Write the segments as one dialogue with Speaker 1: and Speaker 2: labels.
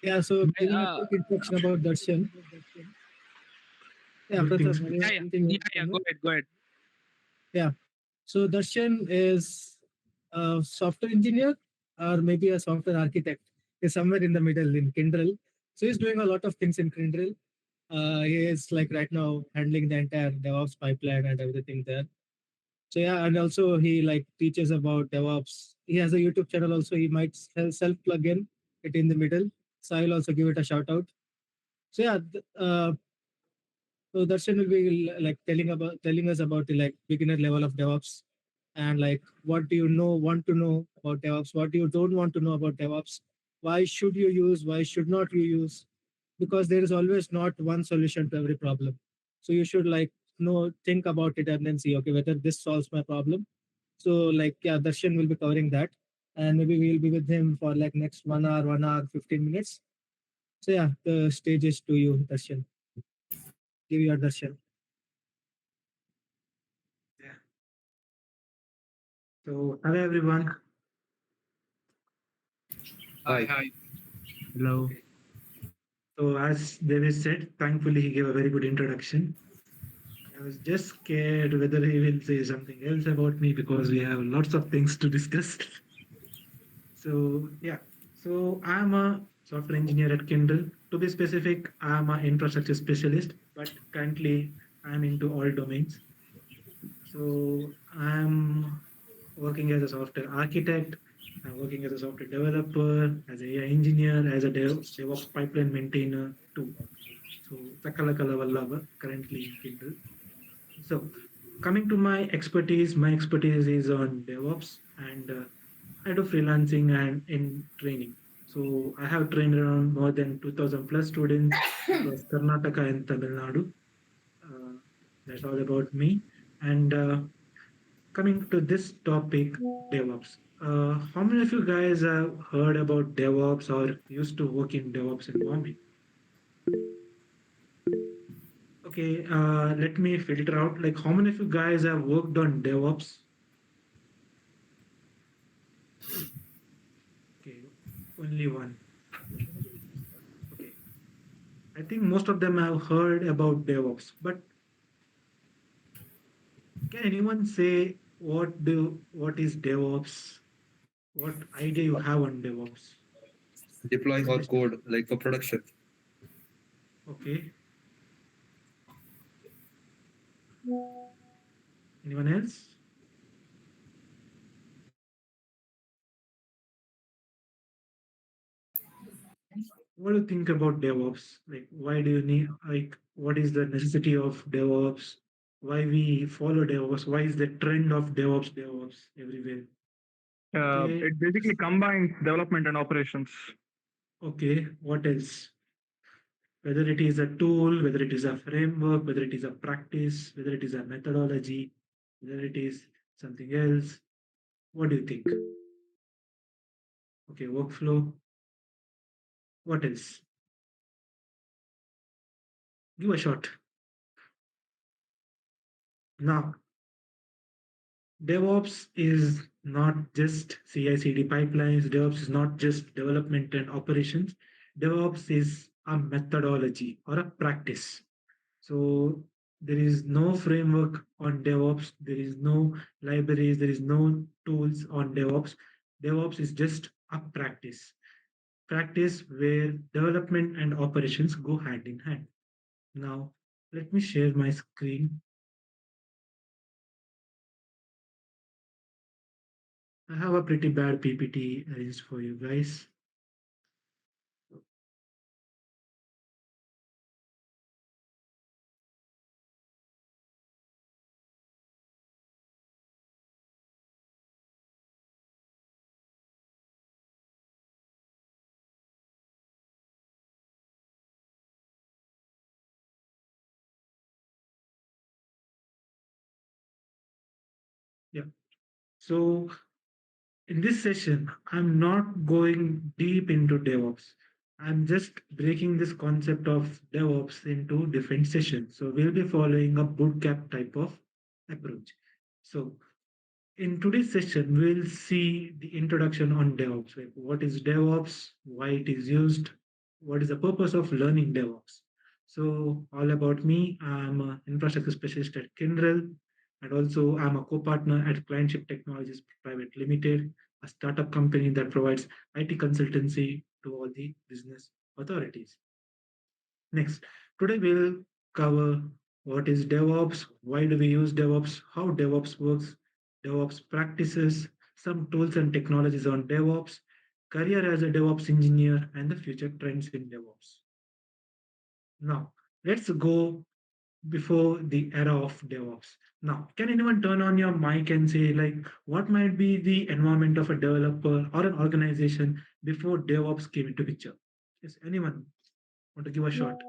Speaker 1: Yeah, so giving a quick introduction about Darshan. Yeah, Pratham,
Speaker 2: Go ahead.
Speaker 1: yeah. So Darshan is a software engineer or maybe a software architect. He's somewhere in the middle in Kindle. So he's doing a lot of things in Kindle. He is like right now handling the entire DevOps pipeline and everything there. So yeah, and also he like teaches about DevOps. He has a YouTube channel also. He might self plug in it in the middle. So I'll also give it a shout out. So yeah, so Darshan will be like telling us about the like beginner level of DevOps and like what do you want to know about DevOps, what you don't want to know about DevOps, why should you use, why should not you use, because there is always not one solution to every problem. So you should like think about it and then see okay whether this solves my problem. So like yeah, Darshan will be covering that, and maybe we'll be with him for like next 1 hour, 1 hour, 15 minutes. So yeah, the stage is to you, Darshan. Give your Darshan.
Speaker 3: Yeah. So, hello everyone.
Speaker 2: Hi.
Speaker 3: Hello. So, as David said, thankfully he gave a very good introduction. I was just scared whether he will say something else about me because we have lots of things to discuss. So, yeah. So, I'm a software engineer at Kindle. To be specific, I'm an infrastructure specialist, but currently I'm into all domains. So, I'm working as a software architect, I'm working as a software developer, as a AI engineer, as a DevOps pipeline maintainer too. So Sakalakala Vallava currently in Kindle. So coming to my expertise is on DevOps and I do freelancing and in training. So I have trained around more than 2000 plus students across Karnataka and Tamil Nadu. Uh, that's all about me. And coming to this topic, DevOps. How many of you guys have heard about DevOps or used to work in DevOps environment? Okay, let me filter out. Like, how many of you guys have worked on DevOps? Okay, only one. Okay, I think most of them have heard about DevOps, but can anyone say what is DevOps? What idea you have on DevOps?
Speaker 4: Deploying our code like for production.
Speaker 3: Okay, anyone else? What do you think about DevOps? Like, why do you need, like, what is the necessity of DevOps? Why we follow DevOps? Why is the trend of DevOps everywhere? Okay,
Speaker 2: It basically combines development and operations.
Speaker 3: okay, what else? Whether it is a tool, whether it is a framework, whether it is a practice, whether it is a methodology, whether it is something else. What do you think? Okay, workflow. What else? Give a shot. Now, DevOps is not just CI/CD pipelines. DevOps is not just development and operations. DevOps is a methodology or a practice. So there is no framework on DevOps. There is no libraries. There is no tools on DevOps. DevOps is just a practice. Practice where development and operations go hand in hand. Now, let me share my screen. I have a pretty bad PPT arranged for you guys. Yeah. So in this session, I'm not going deep into DevOps. I'm just breaking this concept of DevOps into different sessions. So we'll be following a bootcamp type of approach. So in today's session, we'll see the introduction on DevOps. Like what is DevOps, why it is used, what is the purpose of learning DevOps. So, all about me, I'm an infrastructure specialist at Kyndryl, and also I'm a co-partner at Clientship Technologies Private Limited, a startup company that provides IT consultancy to all the business authorities. Next, today we'll cover what is DevOps, why do we use DevOps, how DevOps works, DevOps practices, some tools and technologies on DevOps, career as a DevOps engineer, and the future trends in DevOps. Now, let's go before the era of DevOps. Now, can anyone turn on your mic and say, like, what might be the environment of a developer or an organization before DevOps came into picture? Yes, anyone want to give a shot?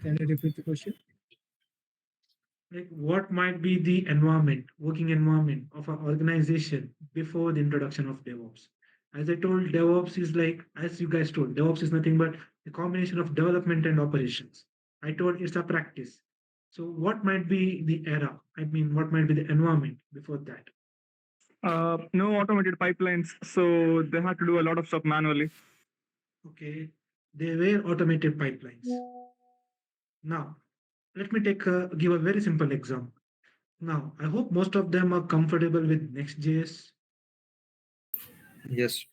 Speaker 1: Can you repeat the question?
Speaker 3: Like what might be the environment, working environment of an organization before the introduction of DevOps? As I told, DevOps is like, as you guys told, DevOps is nothing but a combination of development and operations. I told it's a practice. So what might be the era? I mean, what might be the environment before that?
Speaker 2: No automated pipelines, so they had to do a lot of stuff manually.
Speaker 3: Okay, they were automated pipelines. Now, let me give a very simple example. Now, I hope most of them are comfortable with Next.js.
Speaker 4: Yes.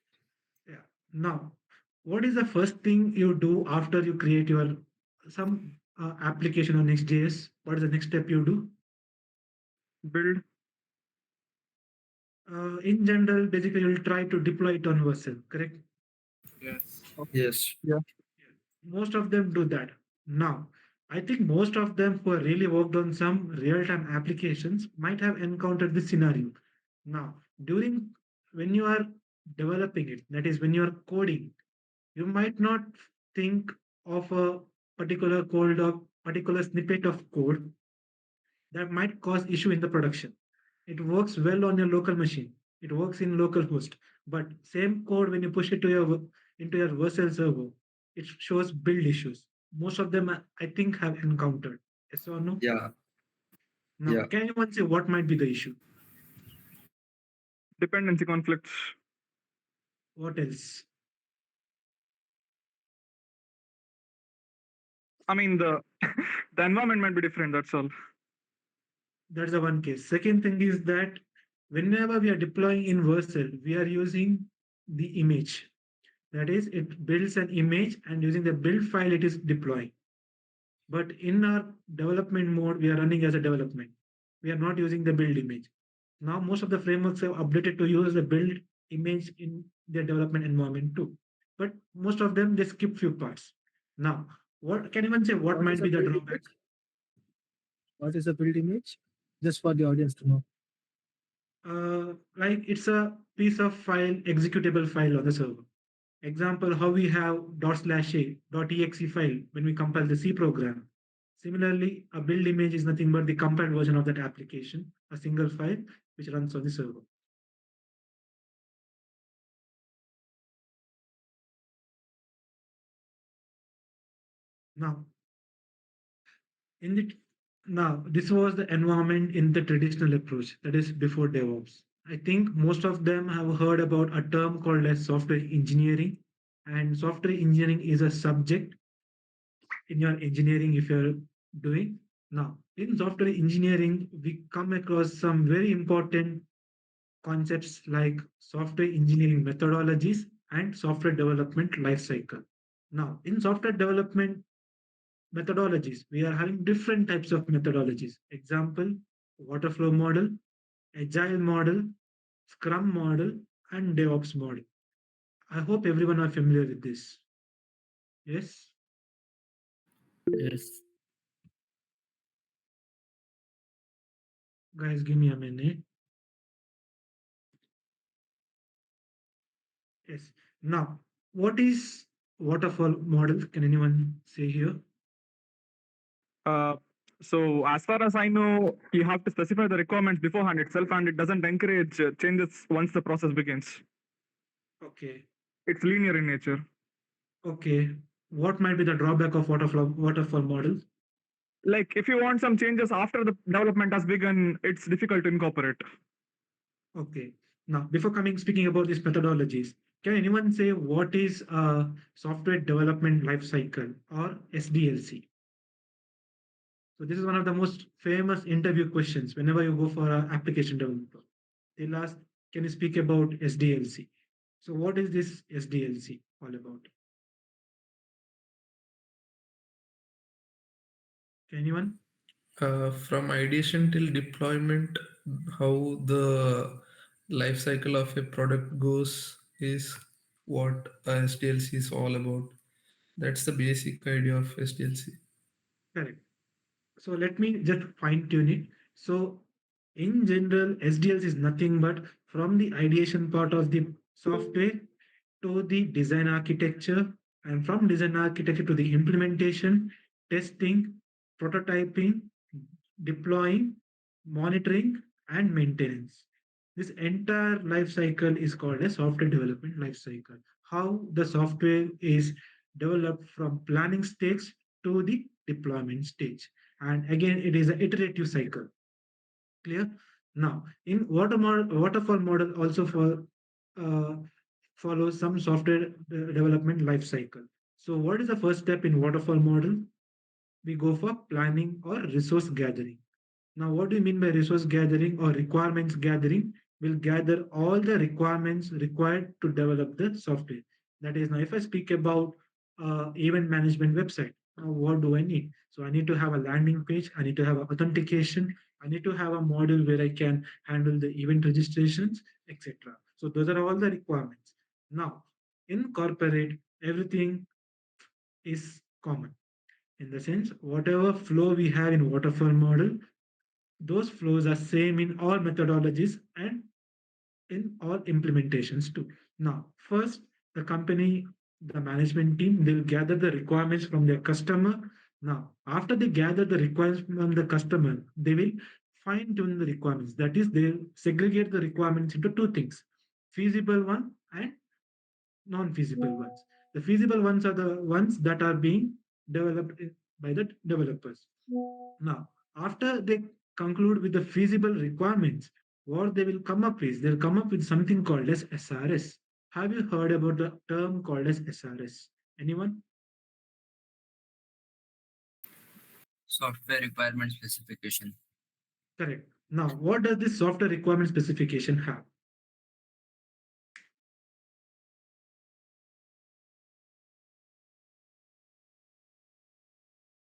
Speaker 3: Yeah. Now, what is the first thing you do after you create your some application on Next.js? What is the next step you do?
Speaker 2: Build.
Speaker 3: In general, basically, you'll try to deploy it on yourself, correct?
Speaker 2: Yes.
Speaker 4: Yes.
Speaker 2: Yeah.
Speaker 3: Most of them do that. Now, I think most of them who have really worked on some real-time applications might have encountered this scenario. Now, during when you are developing it, that is when you are coding, you might not think of a particular code or particular snippet of code that might cause issue in the production. It works well on your local machine. It works in local host. But same code when you push it to your into your virtual server, it shows build issues. Most of them I think have encountered. Yes or no?
Speaker 4: Yeah.
Speaker 3: Now,
Speaker 4: Yeah.
Speaker 3: can anyone say what might be the issue?
Speaker 2: Dependency conflicts.
Speaker 3: What else?
Speaker 2: I mean, the the environment might be different. That's all.
Speaker 3: That's the one case. Second thing is that whenever we are deploying in Vercel, we are using the image. That is, it builds an image and using the build file, it is deploying. But in our development mode, we are running as a development. We are not using the build image. Now, most of the frameworks have updated to use the build image in their development environment too. But most of them, they skip few parts. Now, what can anyone say what might
Speaker 1: is
Speaker 3: be
Speaker 1: a
Speaker 3: the
Speaker 1: build
Speaker 3: drawback?
Speaker 1: image? What is a build image? Just for the audience to know.
Speaker 3: Like it's a piece of file, executable file on the server. Example, how we have ./a.exe file when we compile the C program. Similarly, a build image is nothing but the compiled version of that application, a single file which runs on the server. Now, in the now this was the environment in the traditional approach, that is before DevOps. I think most of them have heard about a term called as software engineering, and software engineering is a subject in your engineering if you're doing. Now, in software engineering, we come across some very important concepts like software engineering methodologies and software development lifecycle. Now, in software development methodologies, we are having different types of methodologies. Example, waterflow model, agile model, scrum model, and DevOps model. I hope everyone are familiar with this. Yes?
Speaker 5: Yes.
Speaker 3: Guys, give me a minute. Yes. Now, what is waterfall model? Can anyone say here?
Speaker 2: So as far as I know, you have to specify the requirements beforehand itself, and it doesn't encourage changes once the process begins.
Speaker 3: Okay.
Speaker 2: It's linear in nature.
Speaker 3: Okay. What might be the drawback of waterfall model?
Speaker 2: Like if you want some changes after the development has begun, it's difficult to incorporate.
Speaker 3: Okay. Now, before speaking about these methodologies, can anyone say what is a software development lifecycle or SDLC? So this is one of the most famous interview questions whenever you go for an application developer. They'll ask, can you speak about SDLC? So what is this SDLC all about? Can anyone?
Speaker 5: From ideation till deployment, how the life cycle of a product goes is what SDLC is all about. That's the basic idea of SDLC.
Speaker 3: Correct. So let me just fine tune it. So in general, SDLC is nothing but from the ideation part of the software to the design architecture, and from design architecture to the implementation, testing, prototyping, deploying, monitoring, and maintenance. This entire life cycle is called a software development life cycle. How the software is developed from planning stage to the deployment stage. And again, it is an iterative cycle. Clear? Now, in waterfall model also uh, follows some software development life cycle. So what is the first step in waterfall model? We go for planning or resource gathering. Now, what do you mean by resource gathering or requirements gathering? We'll gather all the requirements required to develop the software. That is, now if I speak about event management website, now what do I need? So I need to have a landing page. I need to have authentication. I need to have a module where I can handle the event registrations, etc. So those are all the requirements. Now, in corporate, everything is common in the sense whatever flow we have in waterfall model, those flows are same in all methodologies and in all implementations too. Now, first, the company, the management team, they'll gather the requirements from their customer. Now, after they gather the requirements from the customer, they will fine tune the requirements. That is, they'll segregate the requirements into two things, feasible one and non-feasible ones. The feasible ones are the ones that are being developed by the developers. Now, after they conclude with the feasible requirements, what they will come up with, they'll come up with something called as SRS. Have you heard about the term called as SRS? Anyone?
Speaker 6: Software requirement specification.
Speaker 3: Correct. Now, what does this software requirement specification have?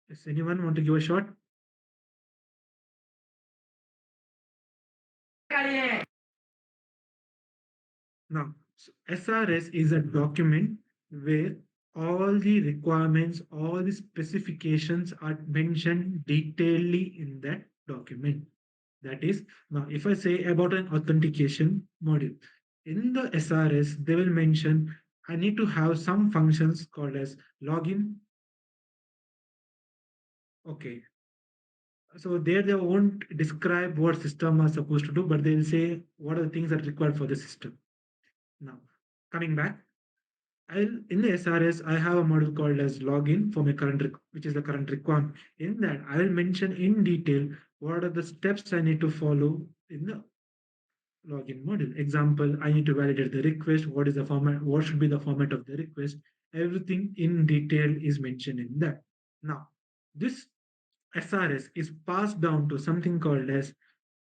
Speaker 3: Does anyone want to give a shot? Now, SRS is a document where all the requirements, all the specifications are mentioned detailedly in that document. That is, now if I say about an authentication module, in the SRS, they will mention I need to have some functions called as login. Okay. So there they won't describe what system are supposed to do, but they'll say what are the things that are required for the system. Now, coming back, in the SRS, I have a module called as login for my current, which is the current requirement. In that, I will mention in detail what are the steps I need to follow in the login module. Example, I need to validate the request. What is the format? What should be the format of the request? Everything in detail is mentioned in that. Now, this SRS is passed down to something called as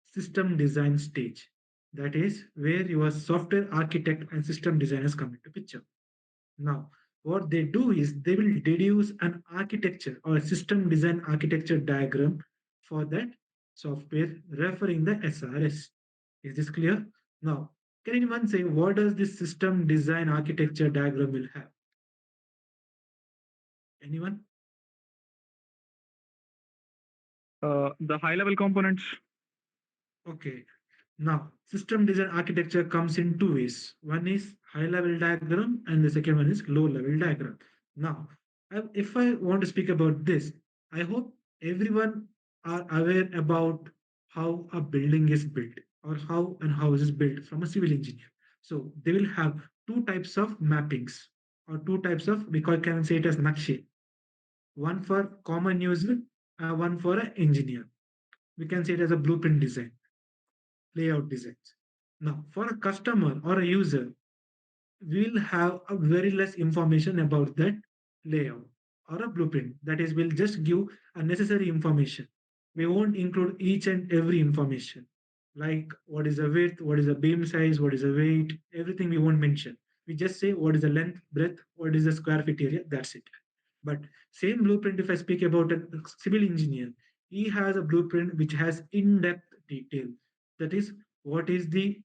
Speaker 3: system design stage. That is where your software architect and system designers come into picture. Now, what they do is they will deduce an architecture or a system design architecture diagram for that software referring the SRS. Is this clear? Now, can anyone say what does this system design architecture diagram will have? Anyone?
Speaker 2: The high level components.
Speaker 3: Okay. Now, system design architecture comes in two ways. One is high level diagram, and the second one is low level diagram. Now, if I want to speak about this, I hope everyone are aware about how a building is built or how a house is built from a civil engineer. So they will have two types of mappings or two types of, we can say it as nakshe. One for common user one for an engineer. We can see it as a blueprint design, layout designs. Now, for a customer or a user, we'll have a very less information about that layout or a blueprint. That is, we'll just give a necessary information. We won't include each and every information, like what is the width, what is the beam size, what is the weight, everything we won't mention. We just say what is the length, breadth, what is the square feet area, that's it. But same blueprint, if I speak about a civil engineer, he has a blueprint which has in-depth detail. That is, what is the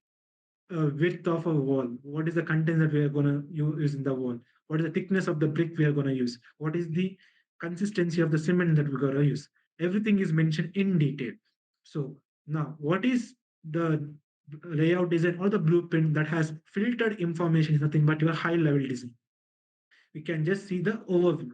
Speaker 3: width of a wall, what is the content that we are going to use in the wall, what is the thickness of the brick we are going to use, what is the consistency of the cement that we're going to use. Everything is mentioned in detail. So now, what is the layout design or the blueprint that has filtered information is nothing but your high level design. We can just see the overview.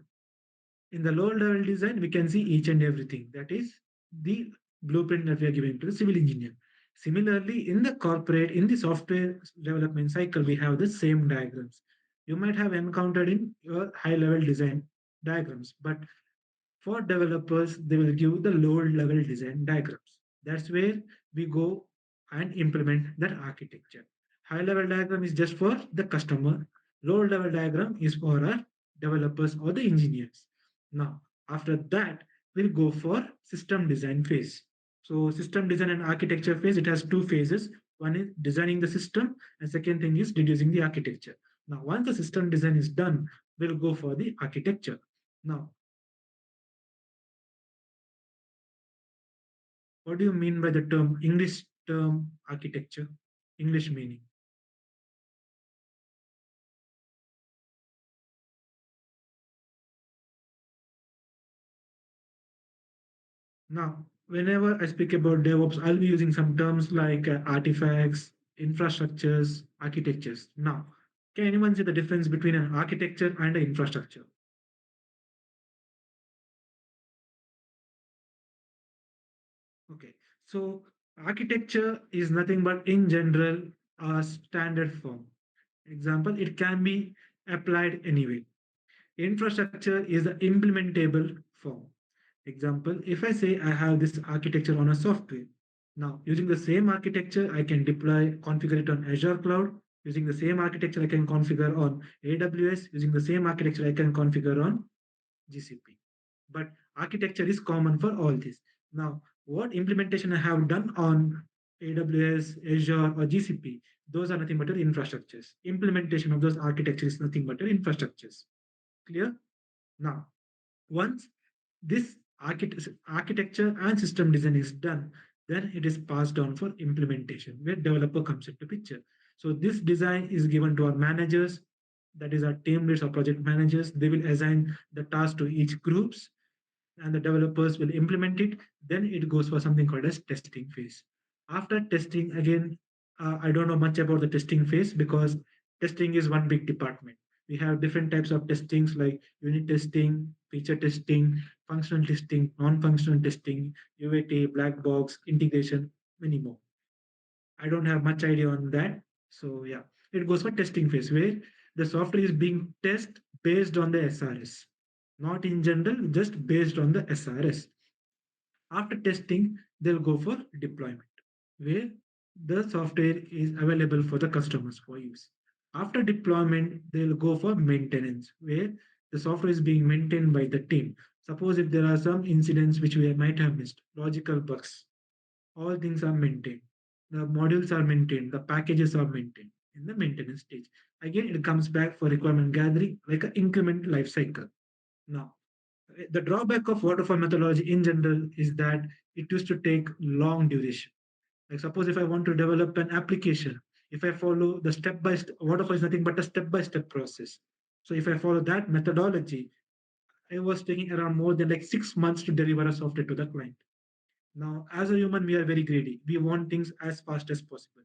Speaker 3: In the lower level design, we can see each and everything. That is the blueprint that we are giving to the civil engineer. Similarly, in the corporate, in the software development cycle, we have the same diagrams. You might have encountered in your high level design diagrams, but for developers, they will give the lower level design diagrams. That's where we go and implement that architecture. High level diagram is just for the customer. Lower level diagram is for our developers or the engineers. Now, after that, we'll go for system design phase. So system design and architecture phase, it has two phases. One is designing the system, and second thing is deducing the architecture. Now, once the system design is done, we'll go for the architecture. Now, what do you mean by the term English term architecture? English meaning. Now, whenever I speak about DevOps, I'll be using some terms like artifacts, infrastructures, architectures. Now, can anyone see the difference between an architecture and an infrastructure? Okay, so architecture is nothing but in general a standard form. Example, it can be applied anyway. Infrastructure is the implementable form. Example, if I say I have this architecture on a software, now using the same architecture, I can deploy, configure it on Azure Cloud. Using the same architecture, I can configure on AWS. Using the same architecture, I can configure on GCP. But architecture is common for all this. Now, what implementation I have done on AWS, Azure, or GCP, those are nothing but infrastructures. Implementation of those architectures is nothing but infrastructures. Clear? Now, once this architecture and system design is done, then it is passed on for implementation, where developer comes into picture. So this design is given to our managers, that is our team leads or project managers. They will assign the task to each groups, and the developers will implement it. Then it goes for something called as testing phase. After testing, again, I don't know much about the testing phase because testing is one big department. We have different types of testings like unit testing, feature testing, functional testing, non-functional testing, UAT, black box, integration, many more. I don't have much idea on that. So yeah, it goes for testing phase where the software is being tested based on the SRS, not in general, just based on the SRS. After testing, they'll go for deployment, where the software is available for the customers for use. After deployment, they'll go for maintenance, where the software is being maintained by the team. Suppose if there are some incidents which we might have missed, logical bugs, all things are maintained. The modules are maintained, the packages are maintained in the maintenance stage. Again, it comes back for requirement gathering, like an increment life cycle. Now, the drawback of waterfall methodology in general is that it used to take long duration. Like suppose if I want to develop an application, if I follow the step by step, waterfall is nothing but a step by step process. So if I follow that methodology, I was taking around more than like 6 months to deliver a software to the client. Now, as a human, we are very greedy. We want things as fast as possible.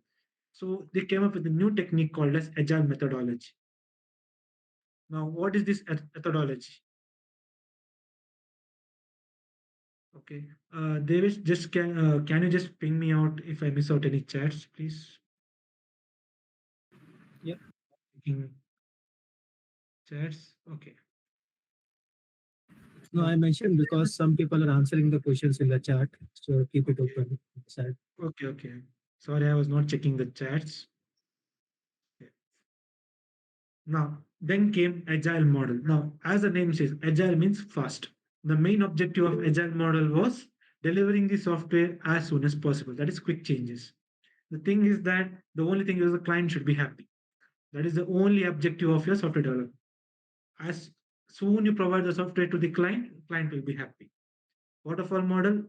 Speaker 3: So they came up with a new technique called as agile methodology. Now, what is this methodology? Okay, Davis, just can you just ping me out if I miss out any chats, please?
Speaker 1: Yep.
Speaker 3: In chats, okay.
Speaker 1: No, I mentioned because some people are answering the questions in the chat, so keep it open. Side.
Speaker 3: Okay. Sorry, I was not checking the chats. Okay. Now, then came agile model. Now, as the name says, agile means fast. The main objective of agile model was delivering the software as soon as possible. That is quick changes. The thing is that the only thing is the client should be happy. That is the only objective of your software development. As soon you provide the software to the client will be happy. Waterfall model,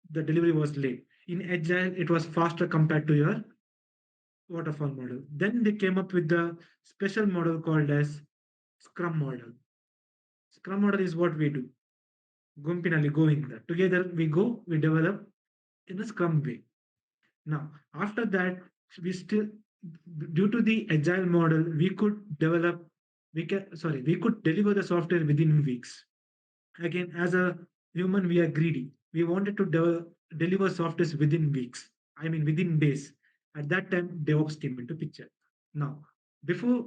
Speaker 3: the delivery was late. In agile, it was faster compared to your waterfall model. Then they came up with the special model called as Scrum model. Scrum model is what we do. Gumpinali going there. Together we go, we develop in a Scrum way. Now, after that, we still, due to the agile model, we could develop, we could deliver the software within weeks. Again, as a human, we are greedy. We wanted to deliver softwares within weeks. I mean, within days. At that time, DevOps came into picture. Now, before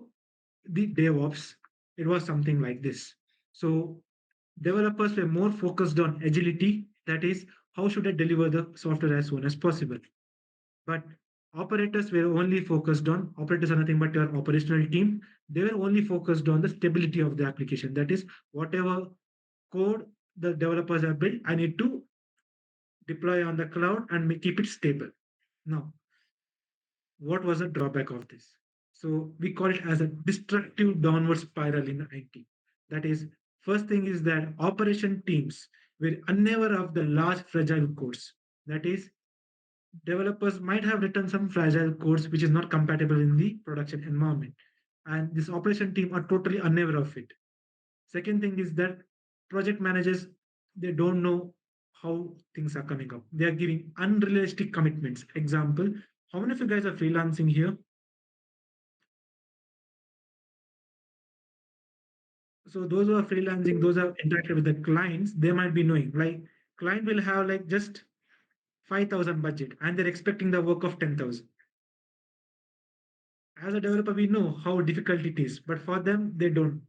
Speaker 3: the DevOps, it was something like this. So developers were more focused on agility, that is, how should I deliver the software as soon as possible. But operators were only focused on, operators are nothing but your operational team. They were only focused on the stability of the application. That is, whatever code the developers have built, I need to deploy on the cloud and keep it stable. Now, what was the drawback of this? So we call it as a destructive downward spiral in IT. That is, first thing is that operation teams were unaware of the large fragile codes. That is, developers might have written some fragile codes which is not compatible in the production environment. And this operation team are totally unaware of it. Second thing is that project managers, they don't know how things are coming up. They are giving unrealistic commitments. Example, how many of you guys are freelancing here? So those who are freelancing, those who have interacted with the clients, they might be knowing. Like client will have like just 5,000 budget and they're expecting the work of 10,000. As a developer, we know how difficult it is, but for them, they don't.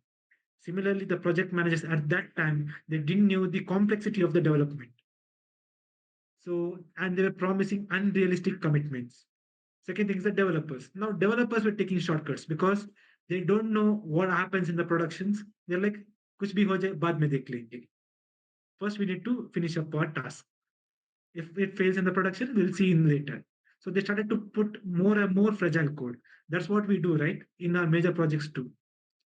Speaker 3: Similarly, the project managers at that time, they didn't know the complexity of the development. So, and they were promising unrealistic commitments. Second thing is the developers. Now, developers were taking shortcuts because they don't know what happens in the productions. They're like, kuch bhi ho jaye, baad mein dekh lenge. First, we need to finish up our task. If it fails in the production, we'll see in later. So they started to put more and more fragile code. That's what we do, right? In our major projects too,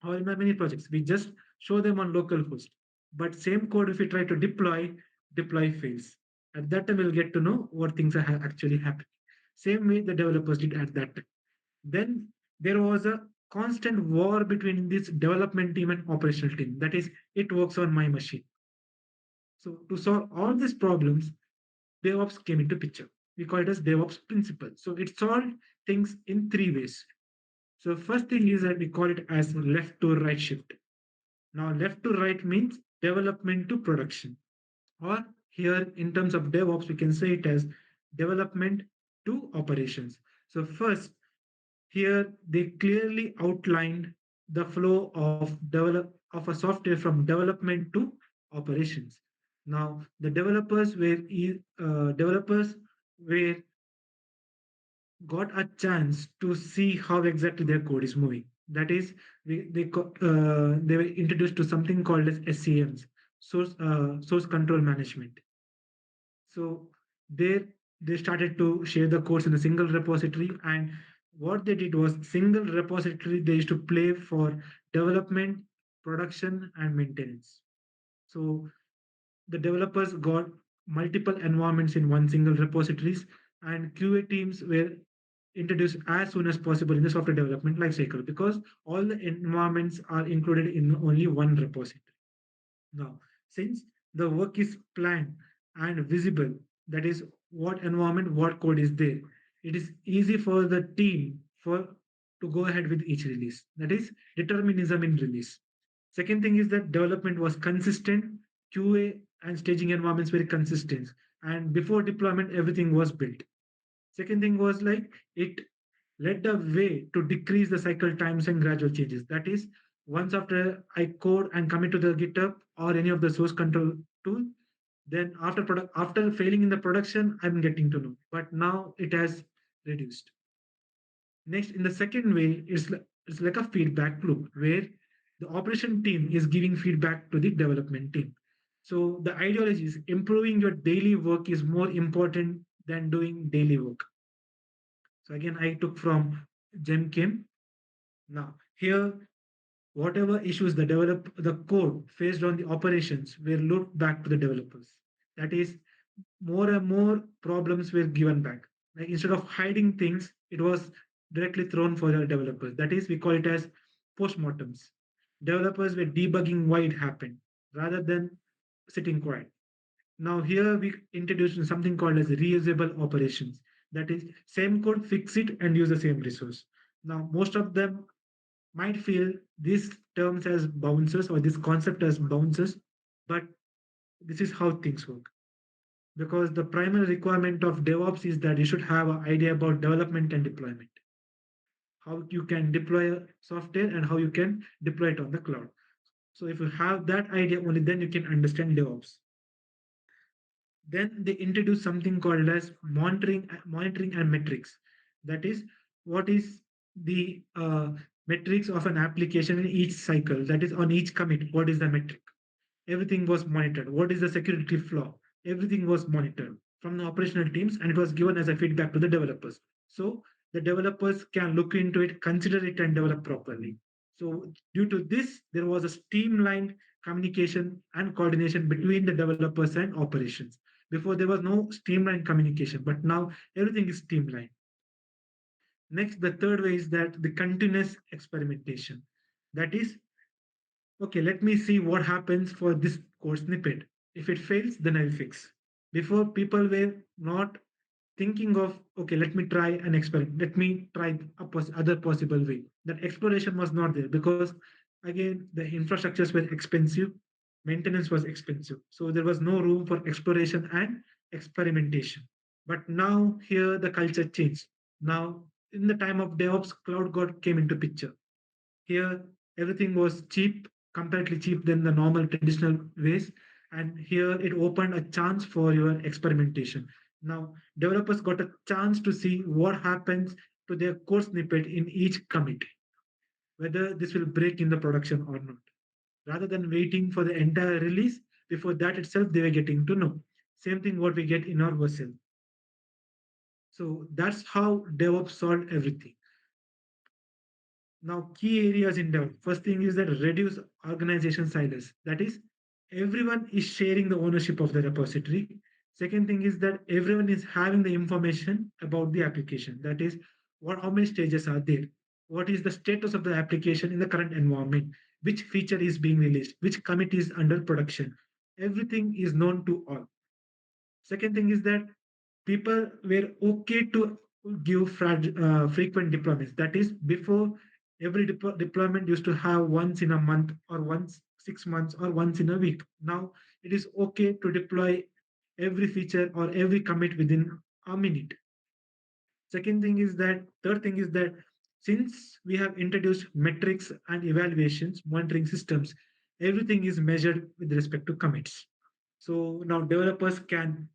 Speaker 3: or in our many projects. We just show them on local host. But same code, if we try to deploy fails. At that time, we'll get to know what things are actually happening. Same way the developers did at that time. Then there was a constant war between this development team and operational team. That is, it works on my machine. So to solve all these problems, DevOps came into picture. We call it as DevOps principle. So it solved things in three ways. So first thing is that we call it as left to right shift. Now left to right means development to production. Or here in terms of DevOps, we can say it as development to operations. So first, here they clearly outlined the flow of a software from development to operations. Now the developers were got a chance to see how exactly their code is moving. That is, they were introduced to something called as SCMs, source control management. So there they started to share the codes in a single repository, and what they did was single repository they used to play for development, production, and maintenance. So the developers got multiple environments in one single repositories, and QA teams were introduced as soon as possible in the software development lifecycle because all the environments are included in only one repository. Now, since the work is planned and visible, that is what environment, what code is there, it is easy for the team for to go ahead with each release. That is determinism in release. Second thing is that development was consistent, QA and staging environments were consistent, and before deployment, everything was built. Second thing was like it led the way to decrease the cycle times and gradual changes. That is, Once after I code and commit to the GitHub or any of the source control tool, then after failing in the production, I'm getting to know. But now it has reduced. Next, in the second way, it's like a feedback loop where the operation team is giving feedback to the development team. So the ideology is improving your daily work is more important than doing daily work. So again, I took from Jenkins. Now here, whatever issues the code faced on the operations were looped back to the developers. That is, more and more problems were given back. Like instead of hiding things, it was directly thrown for the developers. That is, we call it as postmortems. Developers were debugging why it happened rather than sitting quiet. Now here we introduced something called as reusable operations. That is, same code, fix it and use the same resource. Now most of them might feel these terms as bouncers or this concept as bouncers, but this is how things work. Because the primary requirement of DevOps is that you should have an idea about development and deployment, how you can deploy a software and how you can deploy it on the cloud. So if you have that idea, only then you can understand DevOps. Then they introduce something called as monitoring and metrics. That is, what is the metrics of an application in each cycle? That is, on each commit, what is the metric? Everything was monitored. What is the security flaw? Everything was monitored from the operational teams, and it was given as a feedback to the developers. So the developers can look into it, consider it, and develop properly. So due to this, there was a streamlined communication and coordination between the developers and operations. Before there was no streamlined communication, but now everything is streamlined. Next, the third way is that the continuous experimentation. That is, okay, let me see what happens for this code snippet. If it fails, then I'll fix. Before, people were not thinking of, okay, let me try an experiment. Let me try other possible way. That exploration was not there because, again, the infrastructures were expensive, maintenance was expensive. So there was no room for exploration and experimentation. But now here the culture changed. Now, in the time of DevOps, cloud god came into picture. Here, everything was cheap, comparatively cheap than the normal traditional ways. And here it opened a chance for your experimentation. Now, developers got a chance to see what happens to their code snippet in each commit, whether this will break in the production or not. Rather than waiting for the entire release, before that itself, they were getting to know. Same thing what we get in our version. So that's how DevOps solved everything. Now, key areas in dev. First thing is that reduce organization silos. That is, everyone is sharing the ownership of the repository. Second thing is that everyone is having the information about the application. That is, how many stages are there? What is the status of the application in the current environment? Which feature is being released? Which commit is under production? Everything is known to all. Second thing is that people were okay to give frequent deployments. That is, before every deployment used to have once in a month or once 6 months or once in a week. Now it is okay to deploy every feature or every commit within a minute. Second thing is that, third thing is that since we have introduced metrics and evaluations, monitoring systems, everything is measured with respect to commits. So now developers can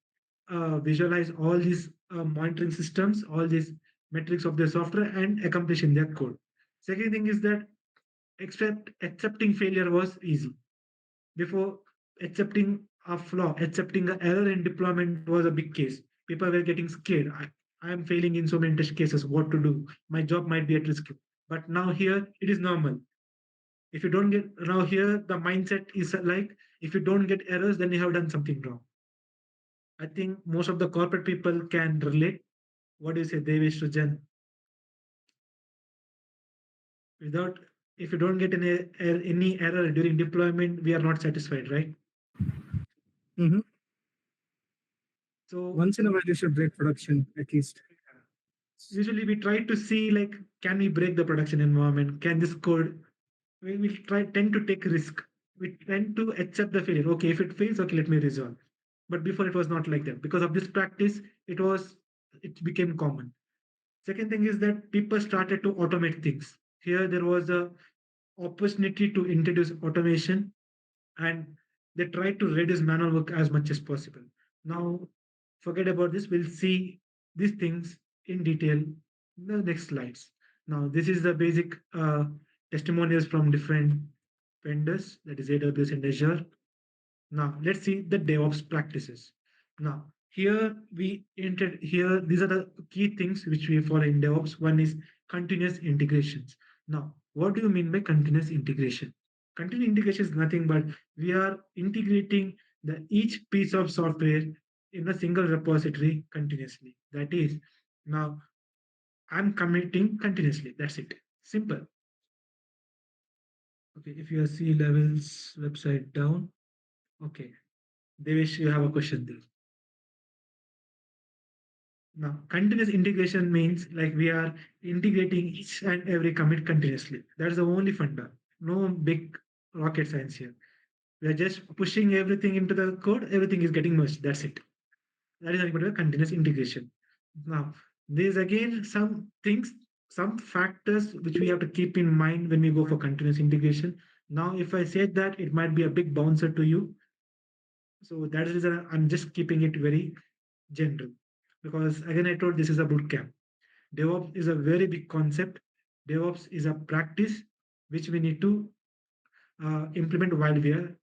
Speaker 3: visualize all these monitoring systems, all these metrics of their software and accomplish in their code. Second thing is that accepting failure was easy. Before, accepting a flaw, accepting an error in deployment was a big case. People were getting scared. I am failing in so many test cases. What to do? My job might be at risk. But now here it is normal. If you don't get now here, the mindset is like if you don't get errors, then you have done something wrong. I think most of the corporate people can relate. What do you say, Devesh to Jen? Without, if you don't get any error during deployment, we are not satisfied, right?
Speaker 1: Mhm.
Speaker 3: So
Speaker 1: Once in a while, you should break production at least.
Speaker 3: usually we try to see like, can we break the production environment? Can this code? We tend to take risk. We tend to accept the failure. Okay, if it fails, okay, let me resolve. But before it was not like that. Because of this practice, it became common. Second thing is that people started to automate things. Here there was a opportunity to introduce automation, and they try to reduce manual work as much as possible. Now, forget about this. We'll see these things in detail in the next slides. Now, this is the basic testimonials from different vendors, that is AWS and Azure. Now, let's see the DevOps practices. Now, here we entered here, these are the key things which we follow in DevOps. One is continuous integrations. Now, what do you mean by continuous integration? Continuous integration is nothing but we are integrating the each piece of software in a single repository continuously. That is, now I'm committing continuously. That's it. Simple. Okay, if you see levels website down, okay. Devesh, you have a question there. Now, continuous integration means like we are integrating each and every commit continuously. That's the only funda. No big rocket science here. We are just pushing everything into the code, everything is getting merged. That's it. That is nothing but a continuous integration. Now, there's again some things, some factors which we have to keep in mind when we go for continuous integration. Now, if I said that, it might be a big bouncer to you. So that is the reason I'm just keeping it very general. Because again, I told this is a boot camp. DevOps is a very big concept. DevOps is a practice which we need to implement while we are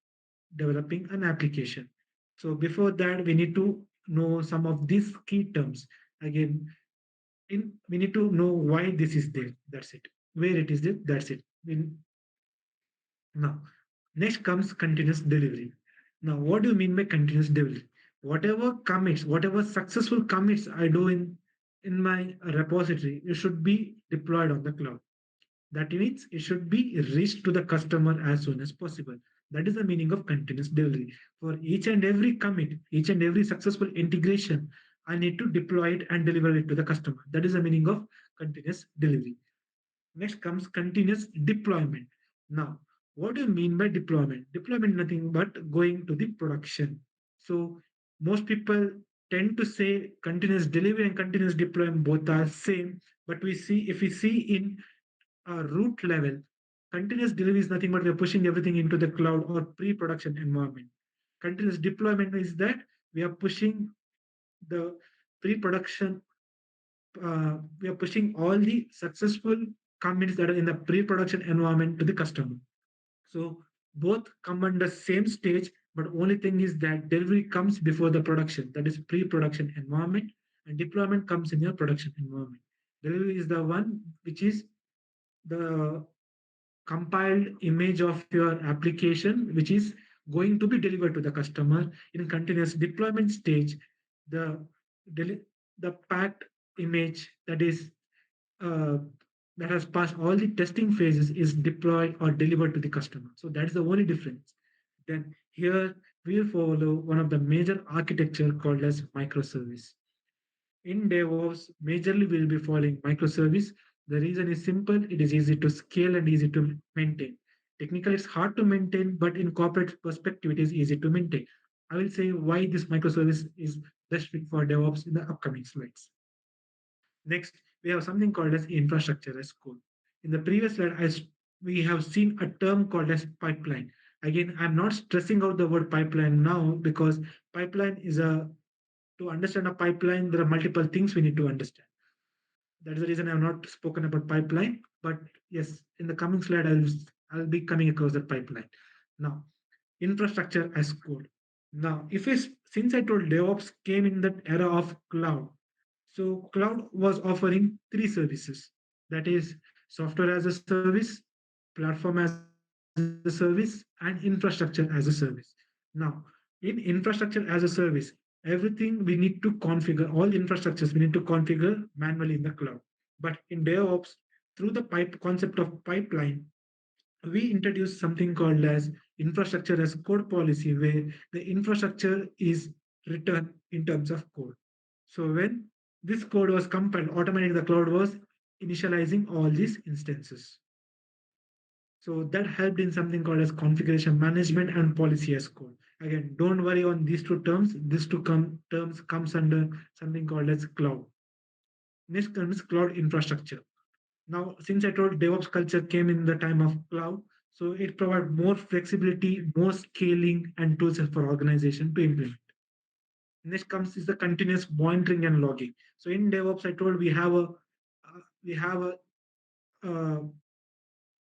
Speaker 3: developing an application. So before that, we need to know some of these key terms. Again, we need to know why this is there. That's it. Where it is there. That's it. Now, next comes continuous delivery. Now, what do you mean by continuous delivery? Whatever commits, whatever successful commits I do in my repository, it should be deployed on the cloud. That means it should be reached to the customer as soon as possible. That is the meaning of continuous delivery. For each and every commit, each and every successful integration, I need to deploy it and deliver it to the customer. That is the meaning of continuous delivery. Next comes continuous deployment. Now, what do you mean by deployment? Deployment nothing but going to the production. So most people tend to say continuous delivery and continuous deployment both are same, but we see if we see in a root level, continuous delivery is nothing but we're pushing everything into the cloud or pre-production environment. Continuous deployment is that we are pushing the pre-production we are pushing all the successful commits that are in the pre-production environment to the customer. So both come under same stage, but only thing is that delivery comes before the production, that is pre-production environment, and deployment comes in your production environment. Delivery is the one which is the compiled image of your application, which is going to be delivered to the customer in continuous deployment stage. The the packed image that is uh, that has passed all the testing phases is deployed or delivered to the customer. So that's the only difference. Then here we'll follow one of the major architecture called as microservice. In DevOps, majorly we'll be following microservice. The reason is simple, it is easy to scale and easy to maintain. Technically, it's hard to maintain, but in corporate perspective, it is easy to maintain. I will say why this microservice is best fit for DevOps in the upcoming slides. Next, we have something called as infrastructure as code. In the previous slide, we have seen a term called as pipeline. Again, I'm not stressing out the word pipeline now because pipeline is a to understand a pipeline, there are multiple things we need to understand. That is the reason I have not spoken about pipeline. But yes, in the coming slide, I'll be coming across the pipeline. Now, infrastructure as code. Now, if it's since I told DevOps came in that era of cloud, so cloud was offering three services. That is software as a service, platform as a service, and infrastructure as a service. Now, in infrastructure as a service, everything we need to configure, all infrastructures we need to configure manually in the cloud. But in DevOps, through the concept of pipeline, we introduced something called as infrastructure as code policy, where the infrastructure is written in terms of code. So when this code was compiled, automatically the cloud was initializing all these instances. So that helped in something called as configuration management and policy as code. Again, don't worry on these two terms. These two terms comes under something called as cloud. Next comes cloud infrastructure. Now, since I told DevOps culture came in the time of cloud, so it provides more flexibility, more scaling, and tools for organization to implement. Next comes is the continuous monitoring and logging. So in DevOps, I told we have a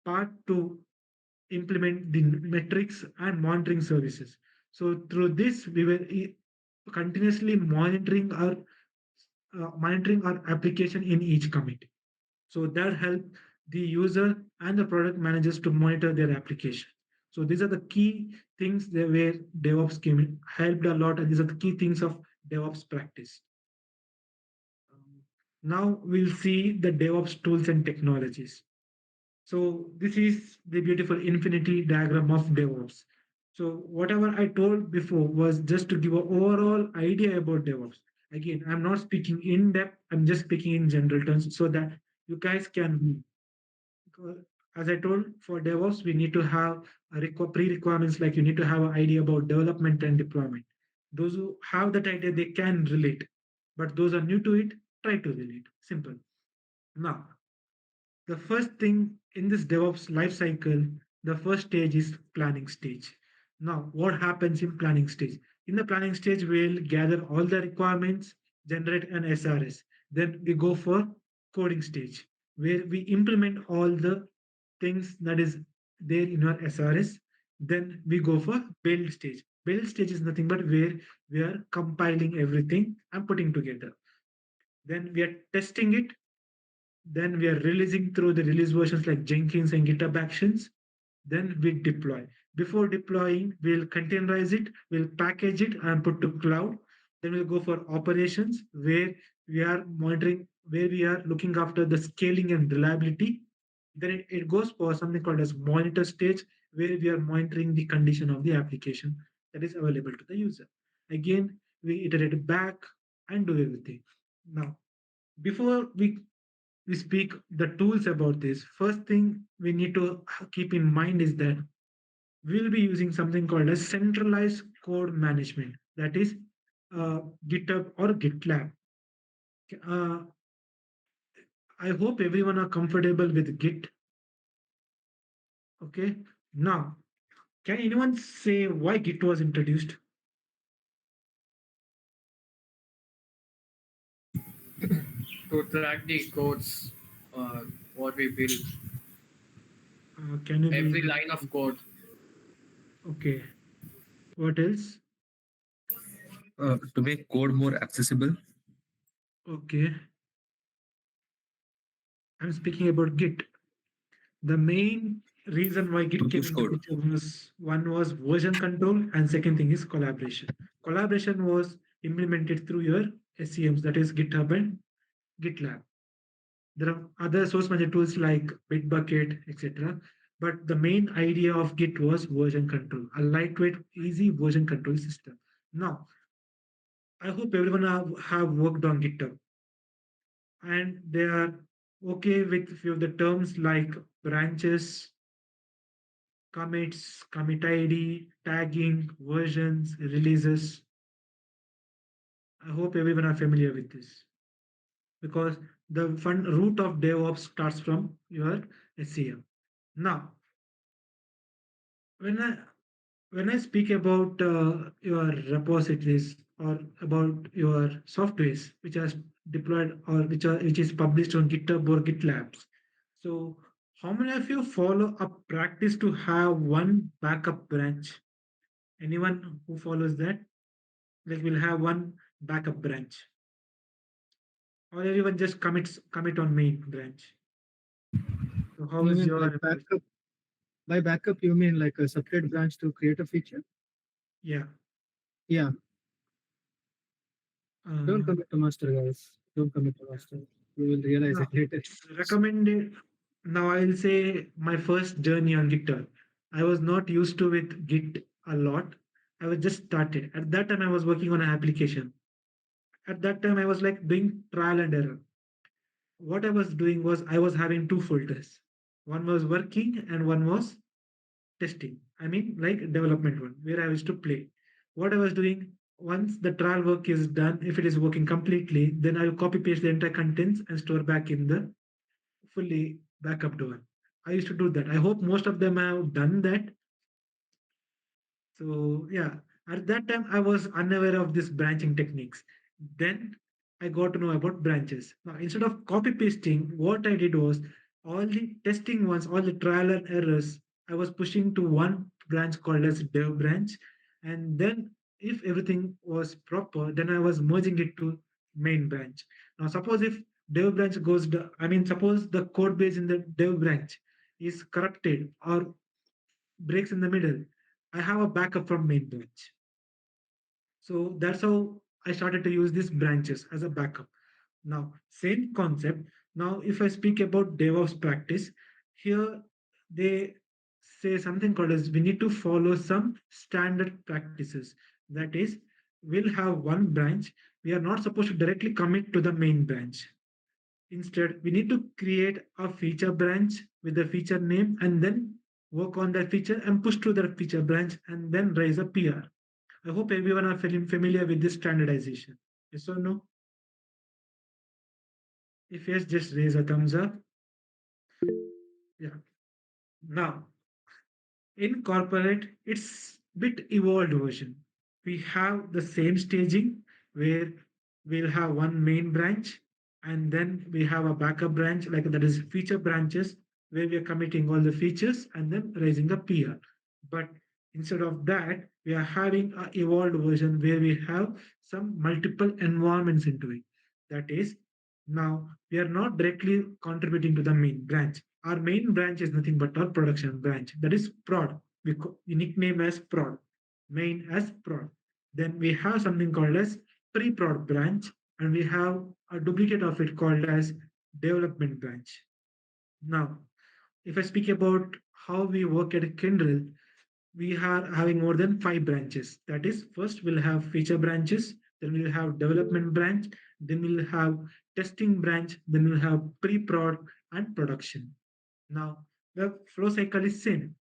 Speaker 3: part to implement the metrics and monitoring services. So through this, we were continuously monitoring our application in each commit. So that help the user and the product managers to monitor their application. So these are the key things that where DevOps came in, helped a lot, and these are the key things of DevOps practice. Now we'll see the DevOps tools and technologies. So this is the beautiful infinity diagram of DevOps. So whatever I told before was just to give an overall idea about DevOps. Again, I'm not speaking in depth, I'm just speaking in general terms so that you guys can, as I told, for DevOps, we need to have pre-requirements, like you need to have an idea about development and deployment. Those who have that idea, they can relate. But those are new to it, try to relate. Simple. Now, the first thing in this DevOps lifecycle, the first stage is planning stage. Now, what happens in planning stage? In the planning stage, we'll gather all the requirements, generate an SRS. Then we go for coding stage, where we implement all the things that is there in our SRS. Then we go for build stage. Build stage is nothing but where we are compiling everything and putting together. Then we are testing it, then we are releasing through the release versions like Jenkins and GitHub Actions. Then we deploy. Before deploying, we'll containerize it, we'll package it and put to cloud. Then we'll go for operations where we are monitoring, where we are looking after the scaling and reliability. Then it goes for something called as monitor stage, where we are monitoring the condition of the application that is available to the user. Again, we iterate back and do everything. Now, before we speak the tools about this, first thing we need to keep in mind is that we'll be using something called as centralized code management, that is GitHub or GitLab. uh, I hope everyone are comfortable with Git. Okay, now can anyone say why Git was introduced?
Speaker 7: To track the codes, what we build,
Speaker 3: Can you
Speaker 7: every
Speaker 3: be
Speaker 7: line of code.
Speaker 3: okay? What else?
Speaker 4: To make code more accessible.
Speaker 3: Okay, I'm speaking about Git. The main reason why Git
Speaker 4: To
Speaker 3: came
Speaker 4: push
Speaker 3: into
Speaker 4: code.
Speaker 3: picture was, one was version control, and second thing is collaboration. Collaboration was implemented through your SCMs, that is GitHub and GitLab. There are other source management tools like Bitbucket, etc. But the main idea of Git was version control, a lightweight, easy version control system. Now, I hope everyone have worked on GitHub and they are okay with few of the terms like branches, commits, commit ID, tagging, versions, releases. I hope everyone are familiar with this because the fun root of DevOps starts from your SCM. Now, when I when I speak about your repositories or about your softwares which are deployed or which is published on GitHub or GitLabs, so how many of you follow a practice to have one backup branch? Anyone who follows that? Like we'll have one backup branch, or everyone just commit on main branch. So how
Speaker 1: You
Speaker 3: is
Speaker 1: mean
Speaker 3: your
Speaker 1: like
Speaker 3: approach?
Speaker 1: backup? By backup, you mean like a separate branch to create a feature?
Speaker 3: Yeah.
Speaker 1: Yeah. Don't
Speaker 3: Uh,
Speaker 1: commit to master, guys. Don't commit to master. You will realize
Speaker 3: now
Speaker 1: it later.
Speaker 3: it's recommended. Now I'll say my first journey on GitHub. I was not used to with Git a lot. I was just started. At that time, I was working on an application. At that time, I was like doing trial and error. What I was doing was I was having two folders. One was working and one was testing. I mean, like development one, where I used to play. What I was doing, once the trial work is done, if it is working completely, then I'll copy paste the entire contents and store back in the fully backup one. I used to do that. I hope most of them have done that. So yeah, at that time I was unaware of this branching techniques. Then I got to know about branches. Now instead of copy pasting, what I did was all the testing ones, all the trial and errors, I was pushing to one branch called as dev branch, and then if everything was proper, then I was merging it to main branch. Now suppose if dev branch I mean suppose the code base in the dev branch is corrupted or breaks in the middle, I have a backup from main branch. So that's how I started to use these branches as a backup. Now, same concept. Now, if I speak about DevOps practice, here they say something called as we need to follow some standard practices. That is, we'll have one branch. We are not supposed to directly commit to the main branch. Instead, we need to create a feature branch with the feature name and then work on that feature and push to that feature branch and then raise a PR. I hope everyone are familiar with this standardization. Yes or no? If yes, just raise a thumbs up. Yeah. Now, in corporate, it's bit evolved version. We have the same staging where we'll have one main branch and then we have a backup branch, like that is feature branches, where we are committing all the features and then raising a PR. But instead of that, we are having a evolved version where we have some multiple environments into it. That is, now we are not directly contributing to the main branch. Our main branch is nothing but our production branch. That is prod. We nickname as prod. Main as prod. Then we have something called as pre-prod branch, and we have a duplicate of it called as development branch. Now, if I speak about how we work at Kindle, we are having more than 5 branches. That is, first we'll have feature branches, then we'll have development branch, then we'll have testing branch, then we'll have pre-prod and production. Now, the flow cycle is same.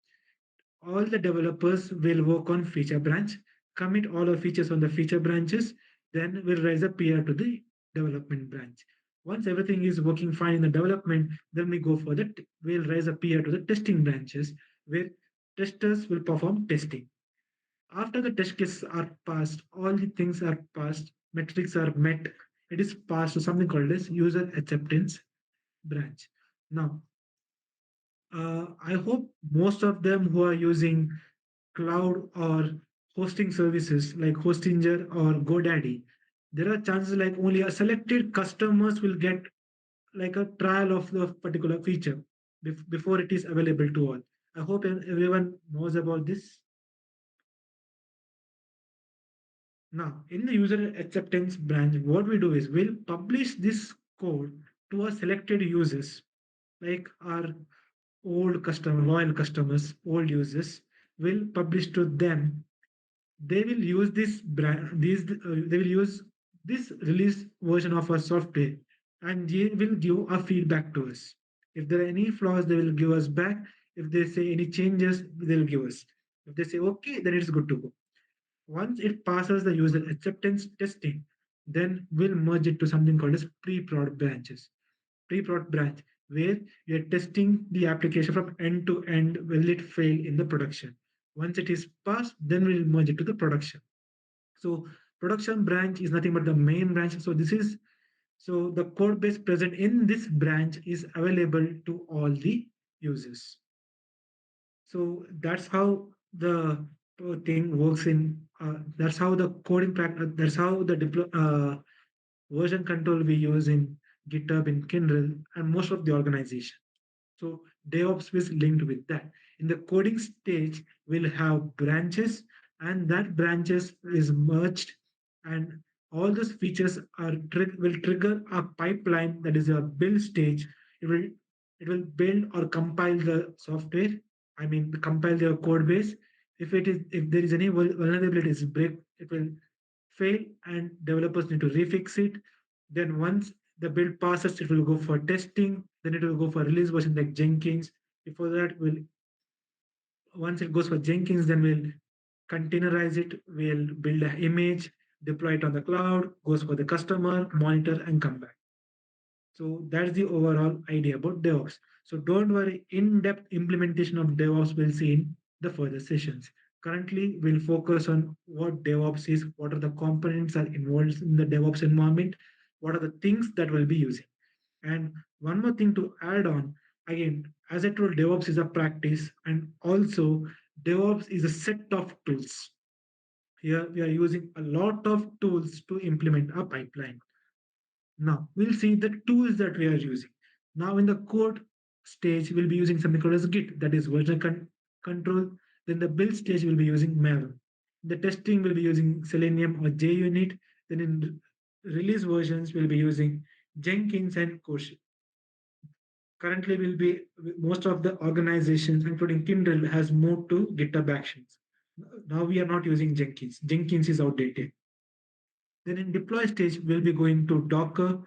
Speaker 3: All the developers will work on feature branch, commit all the features on the feature branches, then we'll raise a PR to the development branch. Once everything is working fine in the development, then we go for we'll raise a PR to the testing branches, where testers will perform testing. After the test cases are passed, all the things are passed, metrics are met, it is passed to something called as user acceptance branch. Now, I hope most of them who are using cloud or hosting services like Hostinger or GoDaddy, there are chances like only a selected customers will get like a trial of the particular feature before it is available to all. I hope everyone knows about this. Now, in the user acceptance branch, what we do is we'll publish this code to our selected users, like our loyal customers, old users, will publish to them. They will use this brand, they will use this release version of our software, and they will give a feedback to us. If there are any flaws, they will give us back. If they say any changes, they'll give us. If they say okay, then it's good to go. Once it passes the user acceptance testing, then we'll merge it to something called as pre-prod branches. Pre-prod branch, where you're testing the application from end to end, will it fail in the production. Once it is passed, then we'll merge it to the production. So production branch is nothing but the main branch. So the code base present in this branch is available to all the users. So that's how the thing works in. That's how the coding practice. That's how the version control we use in GitHub, in Kindle, and most of the organization. So DevOps is linked with that. In the coding stage, we'll have branches, and that branches is merged, and all those features will trigger a pipeline that is a build stage. It will build or compile the software. I mean, compile the code base. If there is any vulnerabilities break, it will fail, and developers need to refix it. Then once the build passes, it will go for testing. Then it will go for release version like Jenkins. Before that, once it goes for Jenkins, then we'll containerize it. We'll build an image, deploy it on the cloud, goes for the customer, monitor, and come back. So that's the overall idea about DevOps. So don't worry, in-depth implementation of DevOps we'll see in the further sessions. Currently, we'll focus on what DevOps is, what are the components are involved in the DevOps environment, what are the things that we'll be using. And one more thing to add on, again, as I told, DevOps is a practice, and also DevOps is a set of tools. Here we are using a lot of tools to implement a pipeline. Now we'll see the tools that we are using. Now in the code stage, we'll be using something called as Git, that is version control. Then the build stage will be using Maven. The testing will be using Selenium or JUnit. Then in release versions, we'll be using Jenkins and Koshi. Currently, will be most of the organizations, including Kindle, has moved to GitHub Actions. Now we are not using Jenkins. Jenkins is outdated. Then in deploy stage, we'll be going to Docker,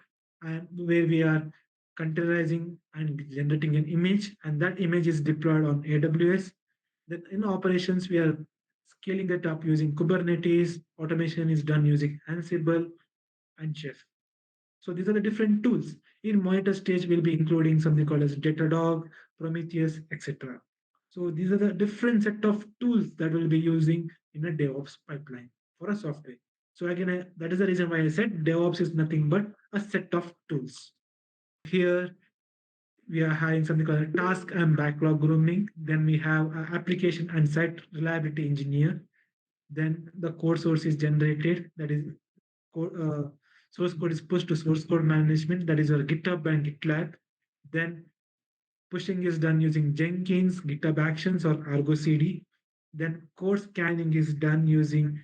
Speaker 3: and where we are containerizing and generating an image, and that image is deployed on AWS. Then in operations, we are scaling that up using Kubernetes. Automation is done using Ansible and Chef. So these are the different tools. In monitor stage, we'll be including something called as Datadog, Prometheus, etc. So these are the different set of tools that we'll be using in a DevOps pipeline for a software. So again, that is the reason why I said DevOps is nothing but a set of tools. Here we are having something called a task and backlog grooming. Then we have an application and site reliability engineer. Then the code source is generated. That is source code is pushed to source code management. That is your GitHub and GitLab. Then pushing is done using Jenkins, GitHub Actions, or Argo CD. Then code scanning is done using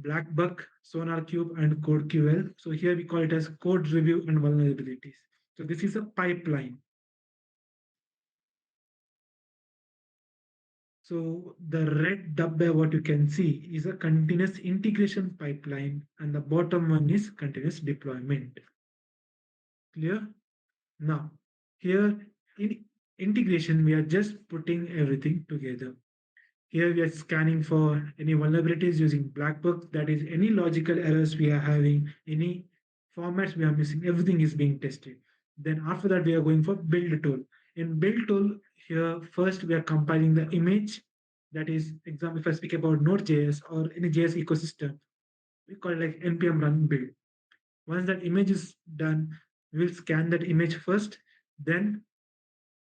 Speaker 3: Blackbuck, SonarQube, and CodeQL. So here we call it as code review and vulnerabilities. So this is a pipeline. So the red dabba, what you can see is a continuous integration pipeline, and the bottom one is continuous deployment. Clear? Now, here in integration, we are just putting everything together. Here we are scanning for any vulnerabilities using Blackbook, that is any logical errors we are having, any formats we are missing, everything is being tested. Then after that, we are going for build tool. In build tool, here first we are compiling the image. That is, example, if I speak about Node.js or any JS ecosystem, we call it like npm run build. Once that image is done, we'll scan that image first, then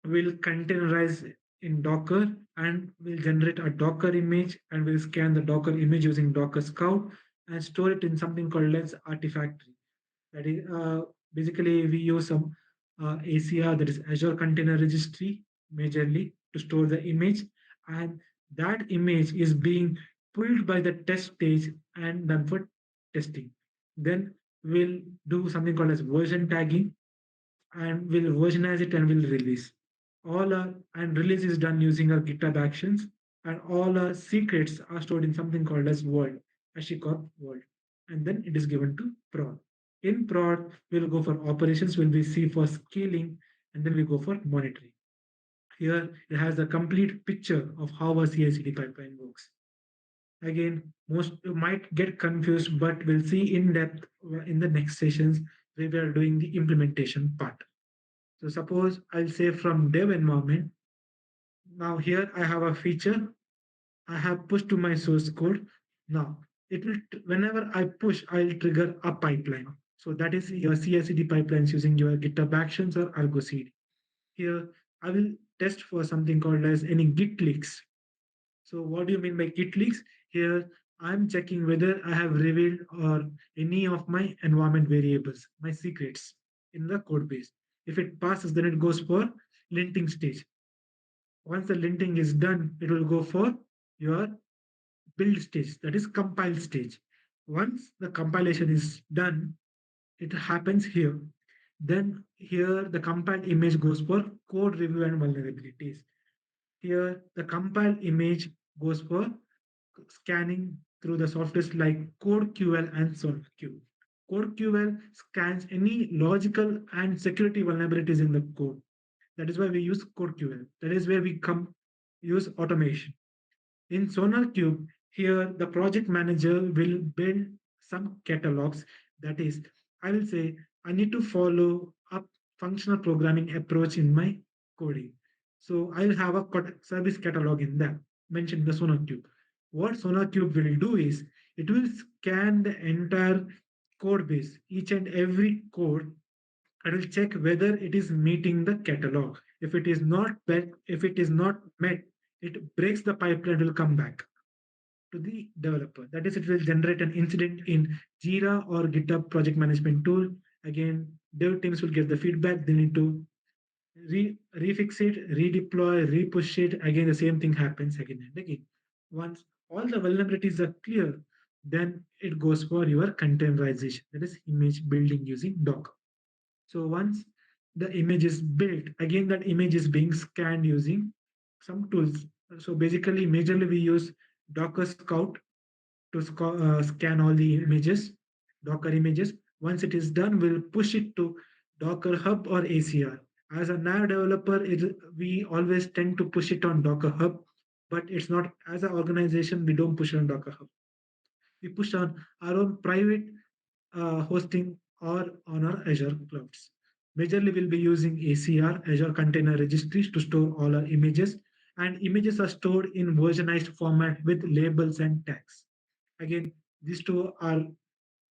Speaker 3: we'll containerize in Docker, and we'll generate a Docker image, and we'll scan the Docker image using Docker Scout and store it in something called as Artifactory. That is basically we use some ACR, that is Azure Container Registry, majorly to store the image, and that image is being pulled by the test stage and done for testing. Then we'll do something called as version tagging, and we'll versionize it and we'll release. All our and release is done using our GitHub Actions, and all our secrets are stored in something called as world, HashiCorp world, and then it is given to prod. In prod, we'll go for operations, we'll be see for scaling, and then we go for monitoring. Here it has a complete picture of how a CI/CD pipeline works. Again, most might get confused, but we'll see in depth in the next sessions where we are doing the implementation part. So suppose I'll say from dev environment. Now here I have a feature I have pushed to my source code. Now it will, whenever I push, I'll trigger a pipeline. So that is your CI/CD pipelines using your GitHub Actions or Argo CD. Here I will test for something called as any Git leaks. So what do you mean by Git leaks? Here I'm checking whether I have revealed or any of my environment variables, my secrets in the code base. If it passes, then it goes for linting stage. Once the linting is done, it will go for your build stage, that is compile stage. Once the compilation is done, it happens here. Then here the compiled image goes for code review and vulnerabilities. Here the compiled image goes for scanning through the softwares like CodeQL and SonarQube. CodeQL scans any logical and security vulnerabilities in the code. That is why we use CodeQL. That is where we use automation. In SonarQube, here the project manager will build some catalogs. That is, I will say, I need to follow a functional programming approach in my coding. So I'll have a service catalog in that mentioned in the SonarQube. What SonarQube will do is it will scan the entire code base, each and every code, and will check whether it is meeting the catalog. If it is not met, it breaks the pipeline, will come back to the developer. That is, it will generate an incident in Jira or GitHub project management tool. Again, dev teams will get the feedback. They need to refix it, redeploy, repush it. Again, the same thing happens again and again. Once all the vulnerabilities are clear, then it goes for your containerization. That is image building using Docker. So once the image is built, again that image is being scanned using some tools. So basically, majorly we use Docker Scout to scan all the images, Docker images. Once it is done, we'll push it to Docker Hub or ACR. As a nav developer, we always tend to push it on Docker Hub, but it's not, as an organization, we don't push it on Docker Hub. We push on our own private hosting or on our Azure clouds. Majorly, we'll be using ACR, Azure Container Registries, to store all our images. And images are stored in versionized format with labels and tags. Again, these two are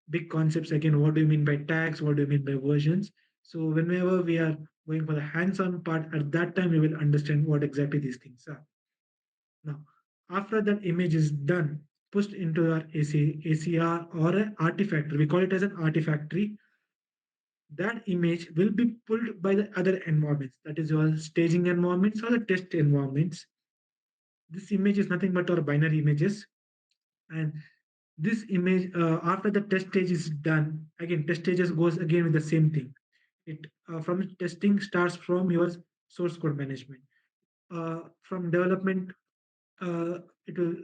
Speaker 3: big concepts. Again, what do you mean by tags? What do you mean by versions? So whenever we are going for the hands-on part, at that time we will understand what exactly these things are. Now, after that image is done, pushed into our ACR or an artifact, we call it as an artifactory, that image will be pulled by the other environments, that is your staging environments or the test environments. This image is nothing but our binary images. And this image, after the test stage is done, again, test stages goes again with the same thing. It from testing starts from your source code management. From development, it will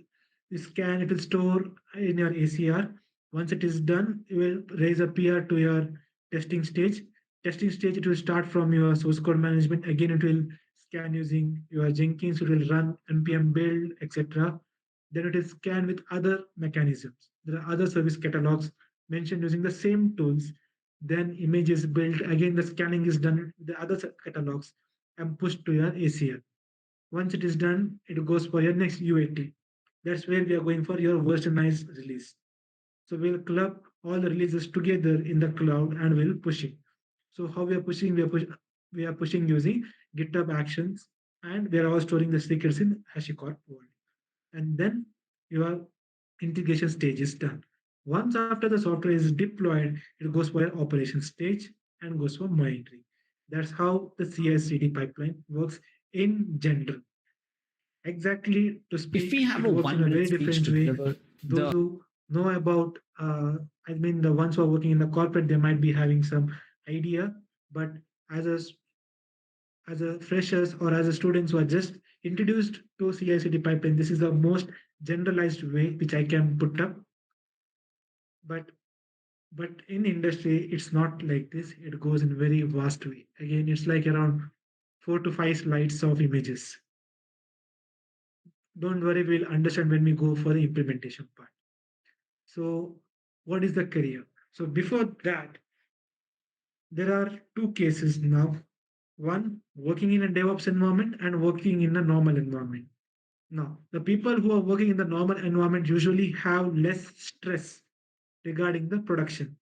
Speaker 3: scan, it will store in your ACR. Once it is done, you will raise a PR to your testing stage. Testing stage, it will start from your source code management. Again, it will scan using your Jenkins, it will run npm build, etc. Then it is scanned with other mechanisms. There are other service catalogs mentioned using the same tools. Then image is built. Again, the scanning is done with the other catalogs and pushed to your ACR. Once it is done, it goes for your next UAT. That's where we are going for your versionized release. So we'll club all the releases together in the cloud and we'll push it. So how we are pushing? We are pushing using GitHub Actions, and we are all storing the secrets in HashiCorp Vault. And then your integration stage is done. Once after the software is deployed, it goes for an operation stage and goes for monitoring. That's how the CI/CD pipeline works in general. Exactly to speak,
Speaker 8: If we have
Speaker 3: it
Speaker 8: a
Speaker 3: works in a
Speaker 8: 1 minute
Speaker 3: very
Speaker 8: speech
Speaker 3: different
Speaker 8: to
Speaker 3: way.
Speaker 8: deliver,
Speaker 3: Those who know about, I mean, the ones who are working in the corporate, they might be having some idea, but as a freshers or as a students who are just introduced to CI/CD pipeline, this is the most generalized way which I can put up. But in industry, it's not like this. It goes in very vast way. Again, it's like around 4 to 5 slides of images. Don't worry, we'll understand when we go for the implementation part. So, what is the career? So, before that, there are two cases now. One, working in a DevOps environment and working in a normal environment. Now, the people who are working in the normal environment usually have less stress regarding the production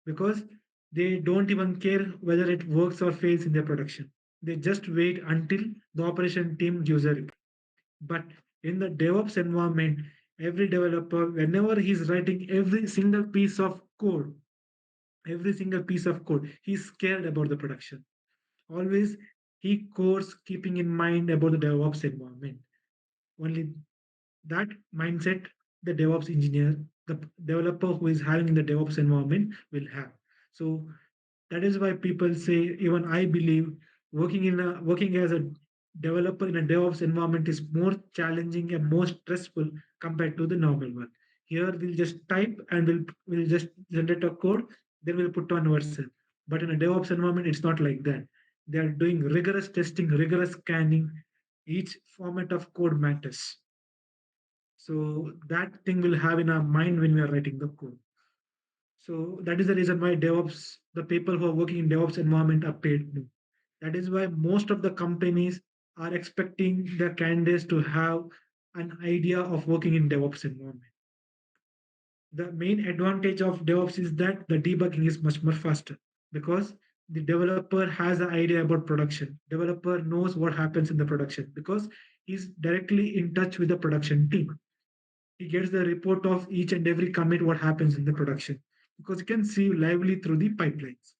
Speaker 3: because they don't even care whether it works or fails in their production. They just wait until the operation team gives a report. But in the DevOps environment, every developer, whenever he's writing every single piece of code, he's scared about the production. Always he codes keeping in mind about the DevOps environment. Only that mindset the DevOps engineer, the developer who is having the DevOps environment will have. So that is why people say, even I believe, working as a developer in a DevOps environment is more challenging and more stressful compared to the normal one. Here we'll just type and we'll just generate a code, then we'll put on ourselves. But in a DevOps environment, it's not like that. They are doing rigorous testing, rigorous scanning. Each format of code matters. So that thing will have in our mind when we are writing the code. So that is the reason why DevOps the people who are working in DevOps environment are paid. No. That is why most of the companies are expecting their candidates to have an idea of working in DevOps environment. The main advantage of DevOps is that the debugging is much more faster because the developer has an idea about production. Developer knows what happens in the production because he's directly in touch with the production team. He gets the report of each and every commit what happens in the production because he can see lively through the pipelines.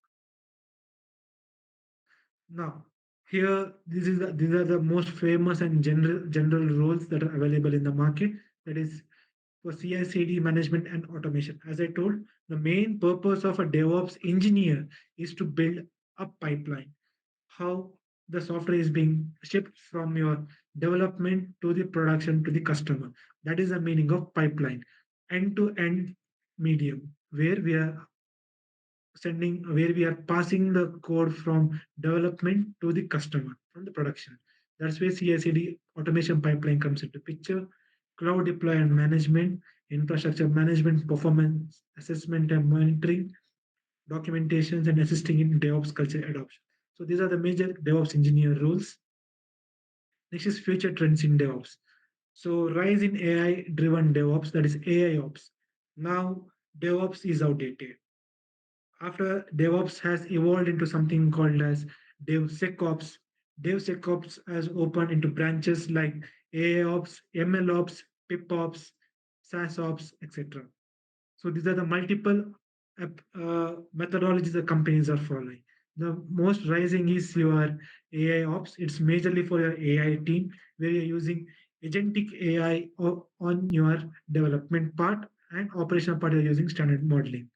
Speaker 3: Now, here these are the most famous and general roles that are available in the market. That is for CI/CD management and automation. As I told, the main purpose of a DevOps engineer is to build a pipeline. How the software is being shipped from your development to the production to the customer. That is the meaning of pipeline. End-to-end medium, where we are passing the code from development to the customer from the production. That's where CI/CD automation pipeline comes into picture. Cloud deploy and management, infrastructure management, performance assessment and monitoring, documentations, and assisting in DevOps culture adoption. So these are the major DevOps engineer roles. Next is future trends in DevOps. So rise in AI driven DevOps, that is AI ops. Now DevOps is outdated. After DevOps has evolved into something called as DevSecOps. DevSecOps has opened into branches like AIOps, MLOps, PipOps, SaaSOps, etc. So these are the multiple methodologies the companies are following. The most rising is your AI ops. It's majorly for your AI team, where you're using agentic AI on your development part and operational part, you're using standard modeling.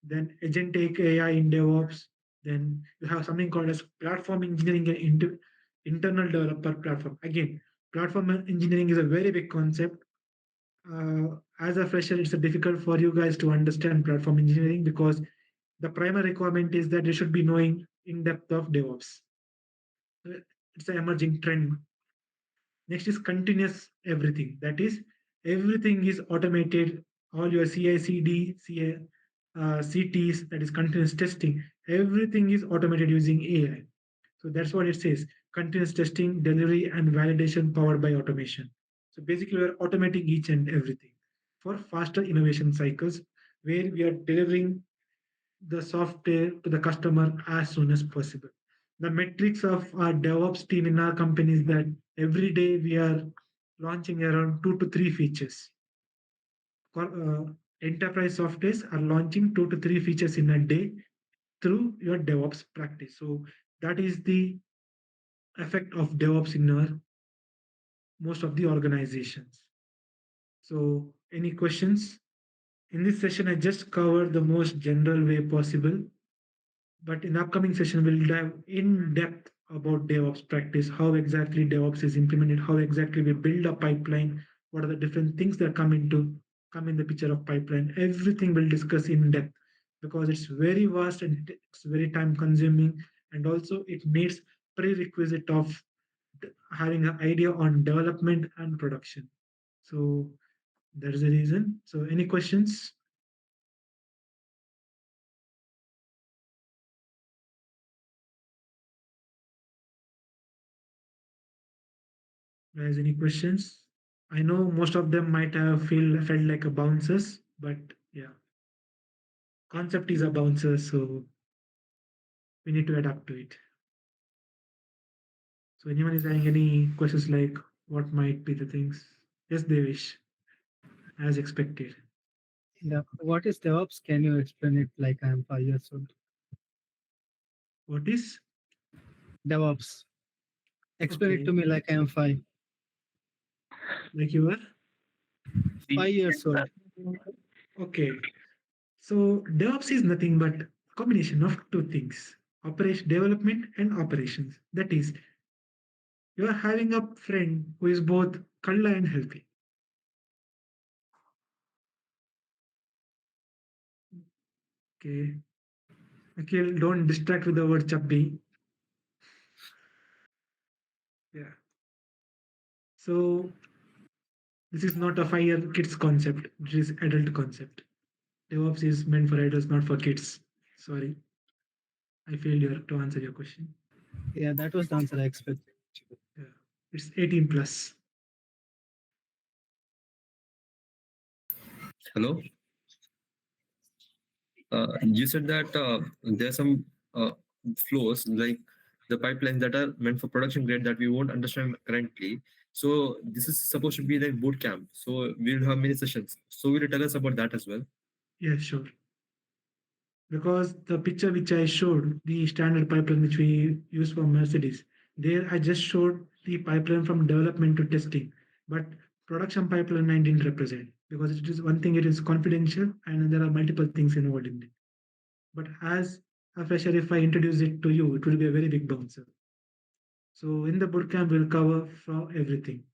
Speaker 3: Then agentic AI in DevOps. Then you have something called as platform engineering and internal developer platform. Again, platform engineering is a very big concept. As a fresher, it's difficult for you guys to understand platform engineering because the primary requirement is that you should be knowing in depth of DevOps. It's an emerging trend. Next is continuous everything. That is, everything is automated. All your CI/CD, CTs, that is continuous testing. Everything is automated using AI. So that's what it says: continuous testing, delivery, and validation powered by automation. So basically, we're automating each and everything for faster innovation cycles, where we are delivering the software to the customer as soon as possible. The metrics of our DevOps team in our company is that every day we are launching around 2 to 3 features. Enterprise softwares are launching 2 to 3 features in a day through your DevOps practice. So that is the effect of DevOps in our most of the organizations. So any questions? In this session, I just covered the most general way possible. But in the upcoming session, we'll dive in depth about DevOps practice, how exactly DevOps is implemented, how exactly we build a pipeline, what are the different things that come in the picture of pipeline. Everything we'll discuss in depth because it's very vast and it's very time consuming, and also it needs prerequisite of having an idea on development and production. So that is the reason. So any questions? Guys, any questions? I know most of them might have felt like a bouncers, but yeah, concept is a bouncer, so we need to adapt to it. So anyone is having any questions like what might be the things? Yes, they wish, as expected.
Speaker 1: Yeah. What is DevOps? Can you explain it like I am 5 years old?
Speaker 3: What is
Speaker 1: DevOps. Explain
Speaker 3: Okay.
Speaker 1: it to me like I am five.
Speaker 3: Like you were?
Speaker 1: 5 years old.
Speaker 3: Okay. So DevOps is nothing but a combination of two things: operation development and operations. That is, you are having a friend who is both kalla and healthy. Okay. Okay, don't distract with the word chubby. Yeah. So this is not a 5 year kids concept. It is adult concept. DevOps is meant for adults, not for kids. Sorry, I failed to answer your question.
Speaker 1: Yeah, that was the answer I expected.
Speaker 3: Yeah. It's 18 plus.
Speaker 4: Hello. You said that there are some flows like the pipelines that are meant for production grade that we won't understand currently. So this is supposed to be like boot camp. So we'll have many sessions. So will you tell us about that as well?
Speaker 3: Yeah, sure. Because the picture which I showed, the standard pipeline which we use for Mercedes, there I just showed the pipeline from development to testing, but production pipeline I didn't represent because it is one thing, it is confidential and there are multiple things involved in it. But as a fresher, if I introduce it to you, it will be a very big bouncer. So in the bootcamp, we'll cover from everything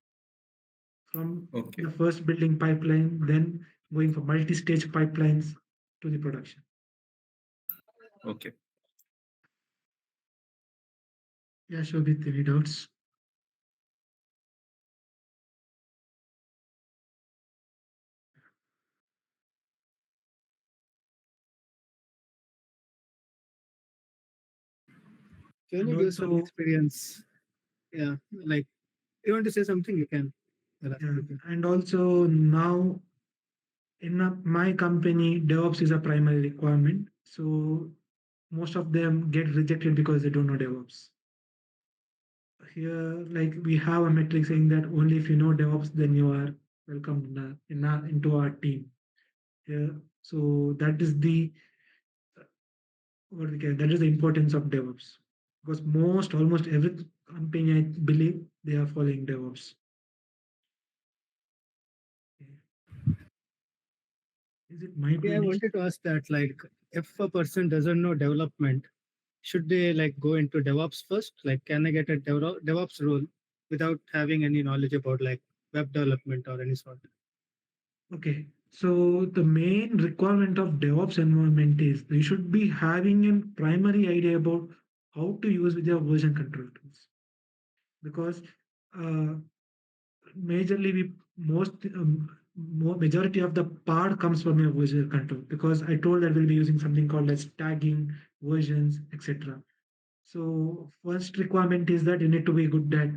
Speaker 3: from
Speaker 4: Okay.
Speaker 3: the first building pipeline, then going for multi-stage pipelines to the production.
Speaker 4: Okay.
Speaker 3: Yeah, sure. With any doubts?
Speaker 1: Can
Speaker 3: And
Speaker 1: you give some
Speaker 3: also,
Speaker 1: experience? Yeah, like you want to say something, you can.
Speaker 3: yeah, and also now in my company, DevOps is a primary requirement. So most of them get rejected because they don't know DevOps. Here, like we have a metric saying that only if you know DevOps, then you are welcome into our team. Yeah, so that is the that is the importance of DevOps because almost every company I believe they are following DevOps. Is it might
Speaker 1: Yeah,
Speaker 3: be
Speaker 1: I
Speaker 3: an issue?
Speaker 1: wanted to ask that, like, if a person doesn't know development, should they like go into DevOps first? Like, can I get a DevOps role without having any knowledge about like web development or any sort?
Speaker 3: Okay, so the main requirement of DevOps environment is you should be having a primary idea about how to use with your version control tools because uh, majorly we majority of the part comes from your version control because I told that we'll be using something called as tagging versions, etc. So first requirement is that you need to be good at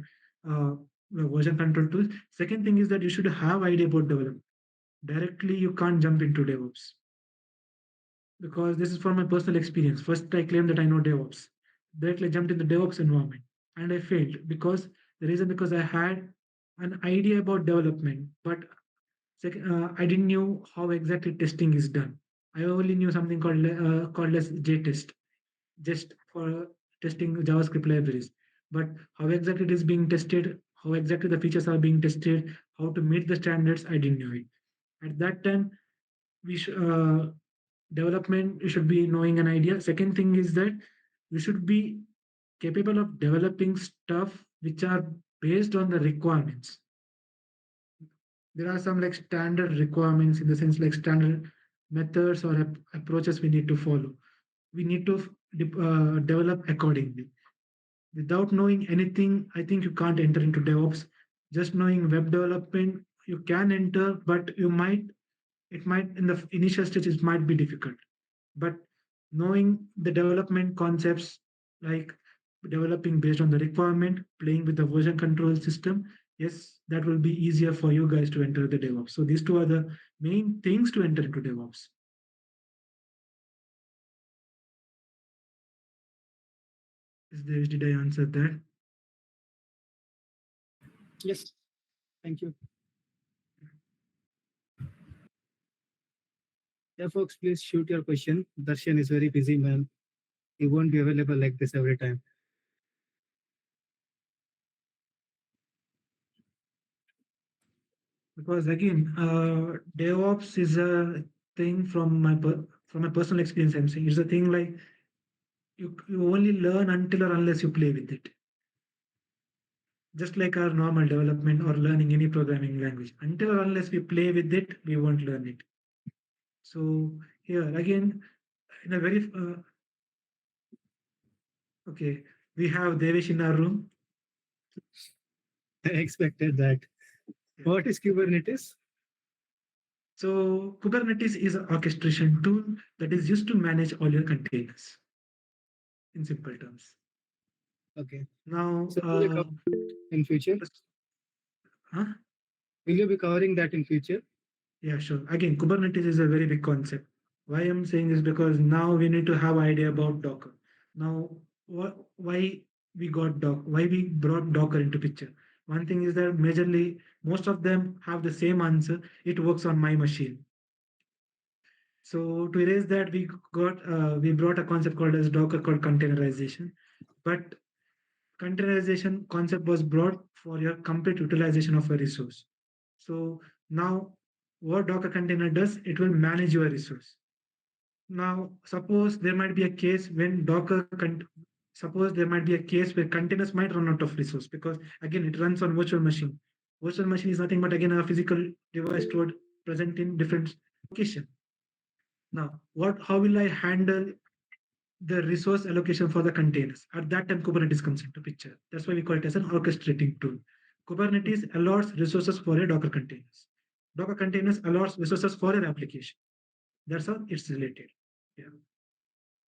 Speaker 3: version control tools. Second thing is that you should have idea about development. Directly you can't jump into DevOps because this is from my personal experience. First I claimed that I know DevOps, directly jumped in the DevOps environment and I failed because the reason because I had an idea about development, but I didn't know how exactly testing is done. I only knew something called as JTest, just for testing JavaScript libraries. But how exactly it is being tested, how exactly the features are being tested, how to meet the standards, I didn't know it. At that time, we development you should be knowing an idea. Second thing is that you should be capable of developing stuff which are based on the requirements. There are some like standard requirements in the sense like standard methods or approaches we need to follow. We need to develop accordingly. Without knowing anything, I think you can't enter into DevOps. Just knowing web development, you can enter, but it might in the initial stage it might be difficult. But knowing the development concepts like developing based on the requirement, playing with the version control system, yes, that will be easier for you guys to enter the DevOps. So these two are the main things to enter into DevOps. Did I answer that?
Speaker 1: Yes, thank you. Yeah, folks, please shoot your question. Darshan is very busy, man. He won't be available like this every time.
Speaker 3: Because again, DevOps is a thing from my personal experience. I'm saying it's a thing like you only learn until or unless you play with it. Just like our normal development or learning any programming language, until or unless we play with it, we won't learn it. So here again, in a very okay, we have Devesh in our room.
Speaker 1: I expected that.
Speaker 3: Yeah.
Speaker 1: What is Kubernetes?
Speaker 3: So Kubernetes is an orchestration tool that is used to manage all your containers, in simple terms.
Speaker 1: Okay.
Speaker 3: Now,
Speaker 1: So will you cover in future?
Speaker 3: huh?
Speaker 1: Will you be covering that in future?
Speaker 3: Yeah, sure. Again, Kubernetes is a very big concept. Why I'm saying is because now we need to have idea about Docker. Now, why we got why we brought Docker into picture? One thing is that majorly most of them have the same answer. It works on my machine. So to erase that, we brought a concept called as Docker called containerization. But containerization concept was brought for your complete utilization of a resource. So now what Docker container does, it will manage your resource. Now, suppose there might be a case when suppose there might be a case where containers might run out of resource because again, it runs on virtual machine. Virtual machine is nothing but again a physical device stored present in different location. Now, how will I handle the resource allocation for the containers? At that time, Kubernetes comes into picture. That's why we call it as an orchestrating tool. Kubernetes allows resources for a Docker containers. Docker containers allows resources for an application. That's how it's related. Yeah.